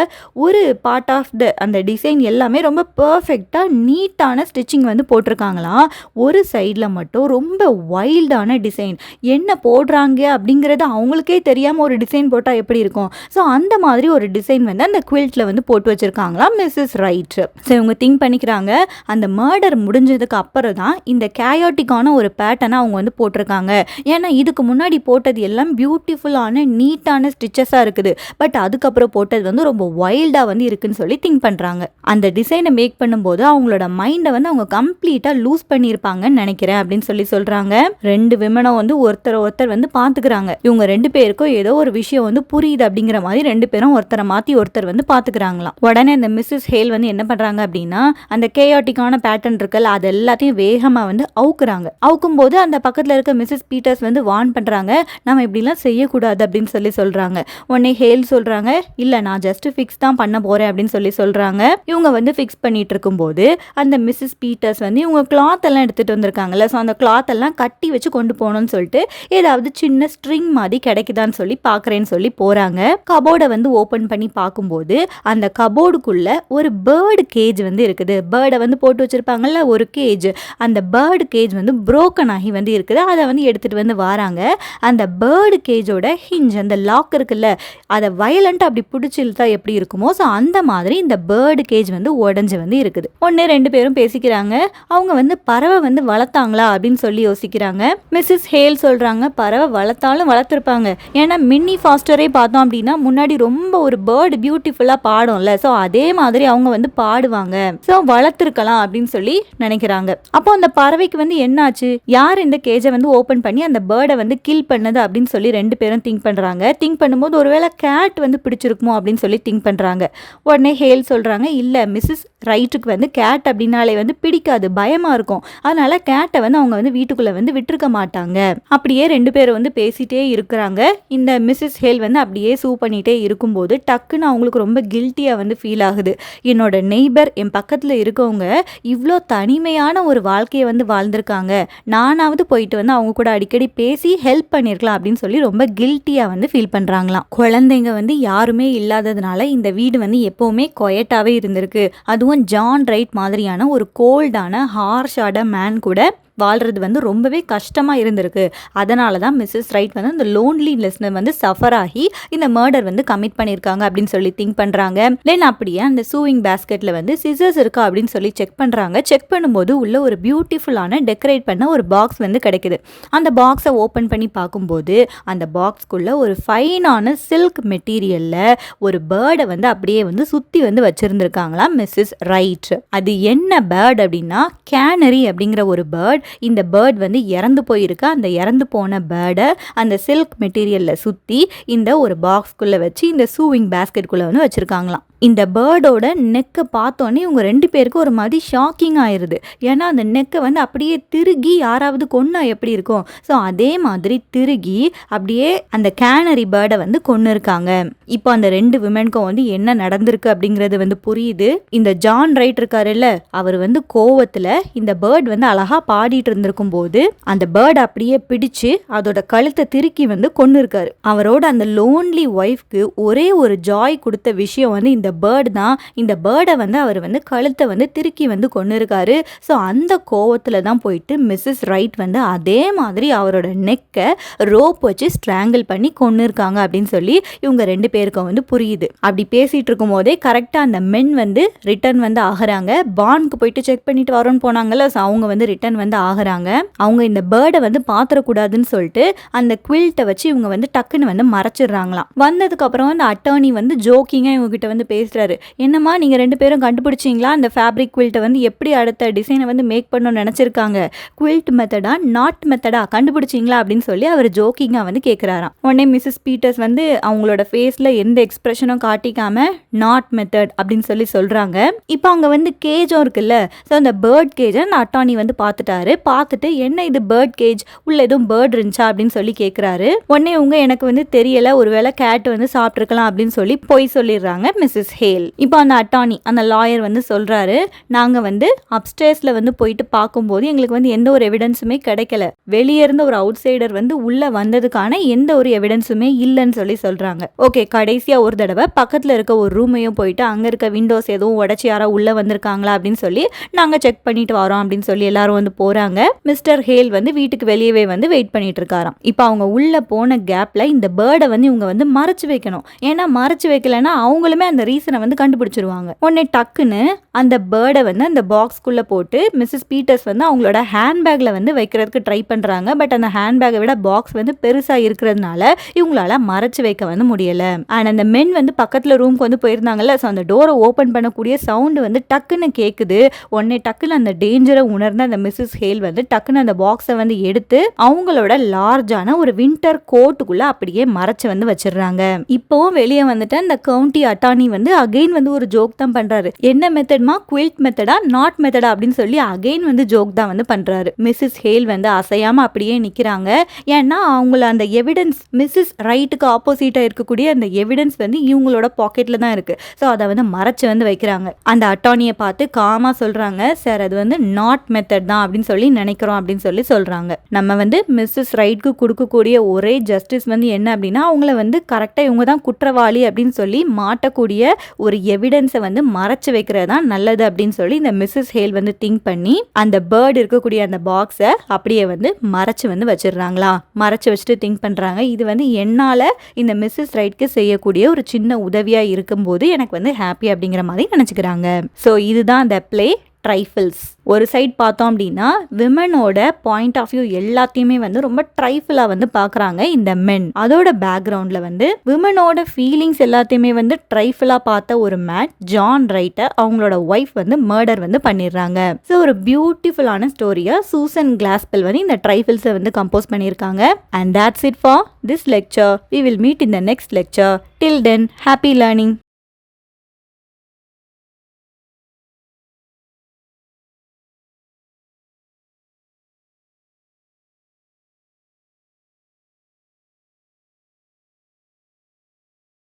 ஒரு பார்ட் ஆஃப் அந்த டிசைன் எல்லாமே ரொம்ப பர்ஃபெக்டாக நீட்டான ஸ்டிச்சிங் வந்து போட்டிருக்காங்களாம். ஒரு சைடில் மட்டும் ரொம்ப வைல்டான டிசைன். என்ன போடுறாங்க அப்படிங்கிறது அவங்களுக்கே தெரியாமல் ஒரு டிசைன் போட்டால் எப்படி இருக்கும். ஸோ அந்த மாதிரி ஒரு டிசைன் வந்து அந்த குவில்ட்டில் வந்து போட்டு வச்சுருக்காங்களாம் மிஸ்ஸஸ் ரைட். ஸோ இவங்க திங்க் பண்ணிக்கிறாங்க, அந்த மர்டர் முடிஞ்சதுக்கு அப்புறம் தான் இந்த கேயாட்டிக்கான ஒரு பேட்டர்னை அவங்க வந்து போட்டிருக்காங்க. ஏன்னா இதுக்கு முன்னாடி போட்டது எல்லாம் பியூட்டிஃபுல்லான நீட்டான ஸ்டிச்சஸாக இருக்குது. பட் அதுக்கப்புறம் போட்டது வந்து ரொம்ப வைல்டாக வந்து இருக்குன்னு சொல்லி திங்க் பண்ணுறாங்க. அந்த டிசைனை மேக் பண்ணும்போது அவங்களோட மைண்டை வந்து அவங்க கம்ப்ளீட்டாக லூஸ் பண்ணியிருப்பாங்கன்னு நினைக்கிறேன் அப்படின்னு சொல்லி சொல்கிறாங்க. ரெண்டு விமனை வந்து ஒருத்தர் வந்து பார்த்துக்கிறாங்க. இவங்க ரெண்டு பேருக்கும் ஏதோ ஒரு விஷயம் வந்து புரியுது அப்படிங்கிற மாதிரி ரெண்டு பேரும் ஒருத்தரை மாற்றி ஒருத்தர் வந்து பார்த்துக்கிறாங்களாம். உடனே அந்த மிஸ்ஸஸ் ஹேல் வந்து என்ன பண்ணுறாங்க அப்படின்னா அந்த கேயாட்டிக்கான பேட்டர்ன் இருக்குல்ல அது எல்லாத்தையும் வேகமா வந்து அவுக்குறாங்க. அவுக்கும் போது அந்த பக்கத்துல இருக்க மிஸ்ஸஸ் பீட்டர்ஸ் வந்து வார்ன் பண்றாங்க, நம்ம இப்படிலாம் செய்யக்கூடாது அப்படின்னு சொல்லி சொல்றாங்க. உடனே ஹேல் சொல்றாங்க, இல்ல நான் ஜஸ்ட் ஃபிக்ஸ் தான் பண்ண போறேன் அப்படின்னு சொல்லி சொல்றாங்க. இவங்க வந்து ஃபிக்ஸ் பண்ணிட்டு இருக்கும்போது அந்த மிஸ்ஸஸ் பீட்டர்ஸ் வந்து இவங்க கிளாத் எல்லாம் எடுத்துட்டு வந்திருக்காங்கல்ல, ஸோ அந்த கிளாத் எல்லாம் கட்டி வச்சு கொண்டு போகணும்னு சொல்லிட்டு ஏதாவது சின்ன ஸ்ட்ரிங் மாதிரி கிடைக்குதான்னு சொல்லி பார்க்குறேன்னு சொல்லி போகிறாங்க. கபோர்டை வந்து ஓப்பன் பண்ணி பார்க்கும்போது அந்த கபோர்டுக்குள்ள ஒரு பேர்டு கேஜ் வந்து இருக்குது. பேர்டை வந்து போட்டு வச்சுருப்பாங்கல்ல ஒரு கேஜ், அந்த பேர்டு கேஜ் வந்து புரோக்கன் ஆகி வந்து இருக்குது. அதை வந்து எடுத்துகிட்டு வந்து வராங்க. அந்த பேர்டு கேஜோட ஹிஞ்ச் அந்த லாக் இருக்குல்ல, அதை வயலண்ட்டாக அப்படி பிடிச்சி இழுத்தா எப்படி இருக்குமோ, ஸோ அந்த மாதிரி இந்த பேர்டு கேஜ் வந்து உடஞ்சி வந்து இருக்குது. ஒன்று ரெண்டு பேரும் பேசிக்கிறாங்க. அவங்க வந்து பறவை வந்து வளர்த்தாங்களா அப்படின்னு சொல்லி யோசிக்கிறாங்க. மிஸ்ஸஸ் ஹேல் சொல்கிறாங்க, பறவை வளர்த்தாலும் வளர்த்துருப்பாங்க. ஏன்னா மின்னி ஃபாஸ்டரே பார்த்தோம் அப்படின்னா முன்னாடி ரொம்ப ஒரு பேர்டு பியூட்டிஃபுல்லாக பாடும்ல, ஸோ அதே மாதிரி அவங்க வந்து பாடுவாங்க, ஸோ வளர்த்துருக்கலாம் அப்படின்னு சொல்லி நினைக்கிறாங்க. அப்போ அந்த பறவைக்கு வந்து என்னாச்சு, யார் இந்த கேஜை வந்து ஓப்பன் பண்ணி அந்த பேர்டை வந்து கில் பண்ணது அப்படின்னு சொல்லி ரெண்டு பேரும் திங்க் பண்ணுறாங்க. திங்க் பண்ணும்போது ஒருவேளை கேட் வந்து பிடிச்சிருக்குமோ அப்படின்னு சொல்லி திங்க் பண்ணுறாங்க. உடனே ஹேல் சொல்கிறாங்க, இல்லை மிஸ்ஸஸ் ரைட்டுக்கு வந்து கேட் அப்படின்னாலே வந்து பிடிக்காது, பயமாக இருக்கும், அதனால கேட்டை வந்து அவங்க வந்து வீட்டுக்குள்ளே வந்து விட்டுருக்க மாட்டாங்க. அப்படியே ரெண்டு பேரும் வந்து பேசிகிட்டே இருக்கிறாங்க. இந்த மிஸ்ஸஸ் ஹேல் வந்து அப்படியே சூ பண்ணிகிட்டே இருக்கும்போது டக்குன்னு அவங்களுக்கு ரொம்ப கில்ட்டியாக வந்து ஃபீல் ஆகுது. என்னோட நெய்பர் என் பக்கத்தில் இருக்கவங்க இவ்வளோ தனிமையான ஒரு வாழ்க்கையை வந்து வாழ்ந்திருக்காங்க, நானாவது போயிட்டு வந்து அவங்க கூட அடிக்கடி பேசி ஹெல்ப் பண்ணியிருக்கலாம் அப்படின்னு சொல்லி ரொம்ப கில்ட்டியாக வந்து ஃபீல் பண்ணுறாங்களாம். குழந்தைங்க வந்து யாருமே இல்லாததுனால இந்த வீடு வந்து எப்போவுமே கொயட்டாகவே இருந்திருக்கு. அதுவும் ஜான் ரைட் மாதிரியான ஒரு கோல்டான ஹார்ஷான மேன் கூட வாழ்றது வந்து ரொம்பவே கஷ்டமாக இருந்திருக்கு. அதனால தான் மிஸ்ஸஸ் ரைட் வந்து அந்த லோன்லினஸ்னை வந்து சஃபர் ஆகி இந்த மர்டர் வந்து கமிட் பண்ணியிருக்காங்க அப்படின்னு சொல்லி திங்க் பண்ணுறாங்க. தென் அப்படியே அந்த சூவிங் பேஸ்கெட்டில் வந்து சிசர்ஸ் இருக்கா அப்படின்னு சொல்லி செக் பண்ணுறாங்க. செக் பண்ணும்போது உள்ள ஒரு பியூட்டிஃபுல்லான டெக்கரேட் பண்ண ஒரு பாக்ஸ் வந்து கிடைக்குது. அந்த பாக்ஸை ஓப்பன் பண்ணி பார்க்கும்போது அந்த பாக்ஸ்க்குள்ளே ஒரு ஃபைனான சில்க் மெட்டீரியலில் ஒரு பேர்டை வந்து அப்படியே வந்து சுற்றி வந்து வச்சுருந்துருக்காங்களாம் மிஸ்ஸஸ் ரைட். அது என்ன பேர்ட் அப்படின்னா கேனரி அப்படிங்கிற ஒரு பேர்ட். இந்த பேர்ட் வந்து இறந்து போயிருக்கு. அந்த இறந்து போன பேர்டை அந்த சில்க் மெட்டீரியலில் சுற்றி இந்த ஒரு பாக்ஸ்குள்ளே வச்சு இந்த சூவிங் பேஸ்கெட்குள்ளே வந்து வச்சுருக்காங்களாம். இந்த பேர்டோட நெக்கை பார்த்தோன்னே இவங்க ரெண்டு பேருக்கு ஒரு மாதிரி ஷாக்கிங் ஆயிடுது. ஏன்னா அந்த நெக்கை வந்து அப்படியே திருகி யாராவது கொன்னா எப்படி இருக்கும், ஸோ அதே மாதிரி திருகி அப்படியே அந்த கேனரி பேர்டை வந்து கொன்று இருக்காங்க. இப்போ அந்த ரெண்டு விமென்க்கும் வந்து என்ன நடந்திருக்கு அப்படிங்கிறது வந்து புரியுது. இந்த ஜான் ரைட் இருக்காருல்ல, அவர் வந்து கோவத்தில் இந்த பேர்ட் வந்து அழகா பாடிட்டு இருந்திருக்கும் போது அந்த பேர்ட் அப்படியே பிடிச்சு அதோட கழுத்தை திருக்கி வந்து கொன்று இருக்காரு. அவரோட அந்த லோன்லி ஒய்ஃப்க்கு ஒரே ஒரு ஜாய் கொடுத்த விஷயம் வந்து இந்த பேர்டு தான். இந்த பேர்டை வந்து அவர் வந்து கழுத்தை வந்து திருக்கி வந்து கொண்டு இருக்காரு. ஸோ அந்த கோவத்தில் தான் போயிட்டு மிஸ்ஸஸ் ரைட் வந்து அதே மாதிரி அவரோட நெக்கை ரோப் வச்சு ஸ்ட்ராங்கிள் பண்ணி கொண்டு இருக்காங்க அப்படின்னு சொல்லி இவங்க ரெண்டு பேருக்கும் வந்து புரியுது. அப்படி பேசிட்டு இருக்கும் போதே கரெக்டாக அந்த மென் வந்து ரிட்டர்ன் வந்து ஆகிறாங்க. பான்க்கு போயிட்டு செக் பண்ணிட்டு வரோன்னு போனாங்கல்ல, ஸோ அவங்க வந்து ரிட்டர்ன் வந்து ஆகிறாங்க. அவங்க இந்த பேர்டை வந்து பாத்திரக்கூடாதுன்னு சொல்லிட்டு அந்த குவில்ட்டை வச்சு இவங்க வந்து டக்குன்னு வந்து மறைச்சிடுறாங்களாம். வந்ததுக்கு அப்புறம் வந்து அட்டர்னி வந்து ஜோக்கிங்காக இவங்க கிட்ட வந்து பேசுறாரு. என்னம்மா நீங்க ரெண்டு பேரும் கண்டுபிடிச்சிங்களா அந்த ஃபேப்ரிக் குவில்ட்டை வந்து எப்படி அடுத்த டிசைனை வந்து மேக் பண்ணணும்னு நினைச்சிருக்காங்க, குவில்ட் மெத்தடா நாட் மெத்தடா கண்டுபிடிச்சிங்களா அப்படின்னு சொல்லி அவர் ஜோக்கிங்கா வந்து கேட்கிறாராம். உடனே மிஸ்ஸஸ் பீட்டர்ஸ் வந்து அவங்களோட ஃபேஸ்ல எந்த எக்ஸ்பிரஷனும் காட்டிக்காம நாட் மெத்தட் அப்படின்னு சொல்லி சொல்றாங்க. இப்போ அங்க வந்து கேஜும் இருக்குல்ல, ஸோ அந்த பேர்ட் கேஜை அந்த அட்டானி வந்து பார்த்துட்டாரு. பார்த்துட்டு என்ன இது பேர்ட் கேஜ், உள்ள எதுவும் பேர்ட் இருந்துச்சா அப்படின்னு சொல்லி கேட்கிறாரு. உடனே உங்க எனக்கு வந்து தெரியல, ஒருவேளை கேட் வந்து சாப்பிட்டுருக்கலாம் அப்படின்னு சொல்லி போய் சொல்லிடுறாங்க மிஸ்ஸஸ் ஹேல். இப்போ அந்த அட்டானி அந்த லாயர் வந்து சொல்றாரு, நாங்க வந்து அப்ஸ்டேர்ஸ்ல வந்து போயிட்டு பார்க்கும்போது எங்களுக்கு வந்து எந்த ஒரு எவிடன்ஸுமே கிடைக்கல, வெளியே இருந்த ஒரு அவுட் சைடர் வந்து உள்ள வந்ததுக்கான எந்த ஒரு எவிடன்ஸுமே இல்லைன்னு சொல்லி சொல்றாங்க. ஓகே, கடைசியா ஒரு தடவை பக்கத்துல இருக்க ஒரு ரூமையும் போயிட்டு அங்க இருக்க விண்டோஸ் எதுவும் உடைச்சு யாரோ உள்ள வந்திருக்காங்களா அப்படின்னு சொல்லி நாங்க செக் பண்ணிட்டு வரோம் அப்படின்னு சொல்லி எல்லாரும் வந்து போறாங்க. மிஸ்டர் ஹேல் வந்து வீட்டுக்கு வெளியவே வந்து வெயிட் பண்ணிட்டு இருக்காராம். இப்போ அவங்க உள்ள போன கேப்ல இந்த பேர்டை வந்து இவங்க வந்து மறைச்சு வைக்கணும். ஏன்னா மறைச்சு வைக்கலன்னா அவங்களுமே அந்த ரீசனை வந்து கண்டுபிடிச்சிருவாங்க. உடனே டக்குன்னு அந்த பேர்டை வந்து அந்த பாக்ஸ்குள்ள போட்டு மிஸ்ஸஸ் பீட்டர்ஸ் வந்து அவங்களோட ஹேண்ட்பேக்ல வந்து வைக்கிறதுக்கு ட்ரை பண்றாங்க. பட் அந்த ஹேண்ட்பேக்கை விட பாக்ஸ் வந்து பெருசா இருக்கிறதுனால இவங்களால மறைச்சு வைக்க வந்து முடியல. அண்ட் அந்த மென் வந்து பக்கத்துல ரூம்க்கு வந்து போயிருந்தாங்கல்ல, ஸோ அந்த டோரை ஓப்பன் பண்ணக்கூடிய சவுண்டு வந்து டக்குன்னு கேட்குது. உடனே டக்குன்னு அந்த டேஞ்சரை உணர்ந்த அந்த மிஸ்ஸஸ் ஹேல் வந்து டக்குன்னு அந்த பாக்ஸை வந்து எடுத்து அவங்களோட லார்ஜான ஒரு வின்டர் கோட்டுக்குள்ள அப்படியே மறைச்சு வந்து வச்சிடுறாங்க. இப்போவும் வெளியே வந்துட்டு அந்த கவுண்டி அட்டானி வந்து வந்து அகைன் வந்து ஒரு ஜோக் தான் பண்றாரு. என்ன மெத்தட்மா, குயில்ட் மெத்தடா நாட் மெத்தடா அப்படின்னு சொல்லி அகைன் வந்து ஜோக் தான் வந்து பண்றாரு. மிஸ்ஸஸ் ஹேல் வந்து அசையாம அப்படியே நிக்கிறாங்க. ஏன்னா அவங்கள அந்த எவிடன்ஸ் மிஸ்ஸஸ் ரைட்டுக்கு ஆப்போசிட்டா இருக்கக்கூடிய அந்த எவிடன்ஸ் வந்து இவங்களோட பாக்கெட்ல தான் இருக்கு. ஸோ அதை வந்து மறைச்சு வந்து வைக்கிறாங்க. அந்த அட்டார்னியை பார்த்து காமா சொல்றாங்க, சார் அது வந்து நாட் மெத்தட் தான் அப்படின்னு சொல்லி நினைக்கிறோம் அப்படின்னு சொல்லி சொல்றாங்க. நம்ம வந்து மிஸ்ஸஸ் ரைட்க்கு கொடுக்கக்கூடிய ஒரே ஜஸ்டிஸ் வந்து என்ன அப்படின்னா அவங்கள வந்து கரெக்டா இவங்க தான் குற்றவாளி அப்படின்னு சொல்லி மாட்டக்கூடிய ஒரு எவிடன்ஸை வந்து மறைச்சு வைக்கிறது தான் நல்லது அப்படின்னு சொல்லி இந்த மிஸ்ஸஸ் ஹேல் வந்து திங்க் பண்ணி அந்த பேர்டு இருக்கக்கூடிய அந்த பாக்ஸை அப்படியே வந்து மறைச்சு வந்து வச்சிடுறாங்களா. மறைச்சு வச்சுட்டு திங்க் பண்றாங்க, இது வந்து என்னால இந்த மிஸ்ஸஸ் ரைட்க்கு செய்யக்கூடிய ஒரு சின்ன உதவியா இருக்கும்போது எனக்கு வந்து ஹாப்பி அப்படிங்கிற மாதிரி நினைச்சுக்கிறாங்க. ஸோ இதுதான் அந்த பிளே ட்ரைஃபிள்ஸ். ஒரு சைட் பார்த்தோம் அப்படின்னா விமனோட பாயிண்ட் ஆஃப் வியூ எல்லாத்தையுமே வந்து ரொம்ப ட்ரைஃபிளாக வந்து பார்க்குறாங்க இந்த மென். அதோட பேக்ரவுண்டில் வந்து விமனோட ஃபீலிங்ஸ் எல்லாத்தையுமே வந்து ட்ரைஃபிளாக பார்த்த ஒரு மேன் ஜான் ரைட்டை அவங்களோட ஒய்ஃப் வந்து மர்டர் வந்து பண்ணிடுறாங்க. ஸோ ஒரு பியூட்டிஃபுல்லான ஸ்டோரியாக சூசன் கிளாஸ்பெல் வந்து இந்த ட்ரைஃபிள்ஸை வந்து கம்போஸ் பண்ணியிருக்காங்க. And that's it for this lecture. We will meet in the next lecture. Till then, happy learning.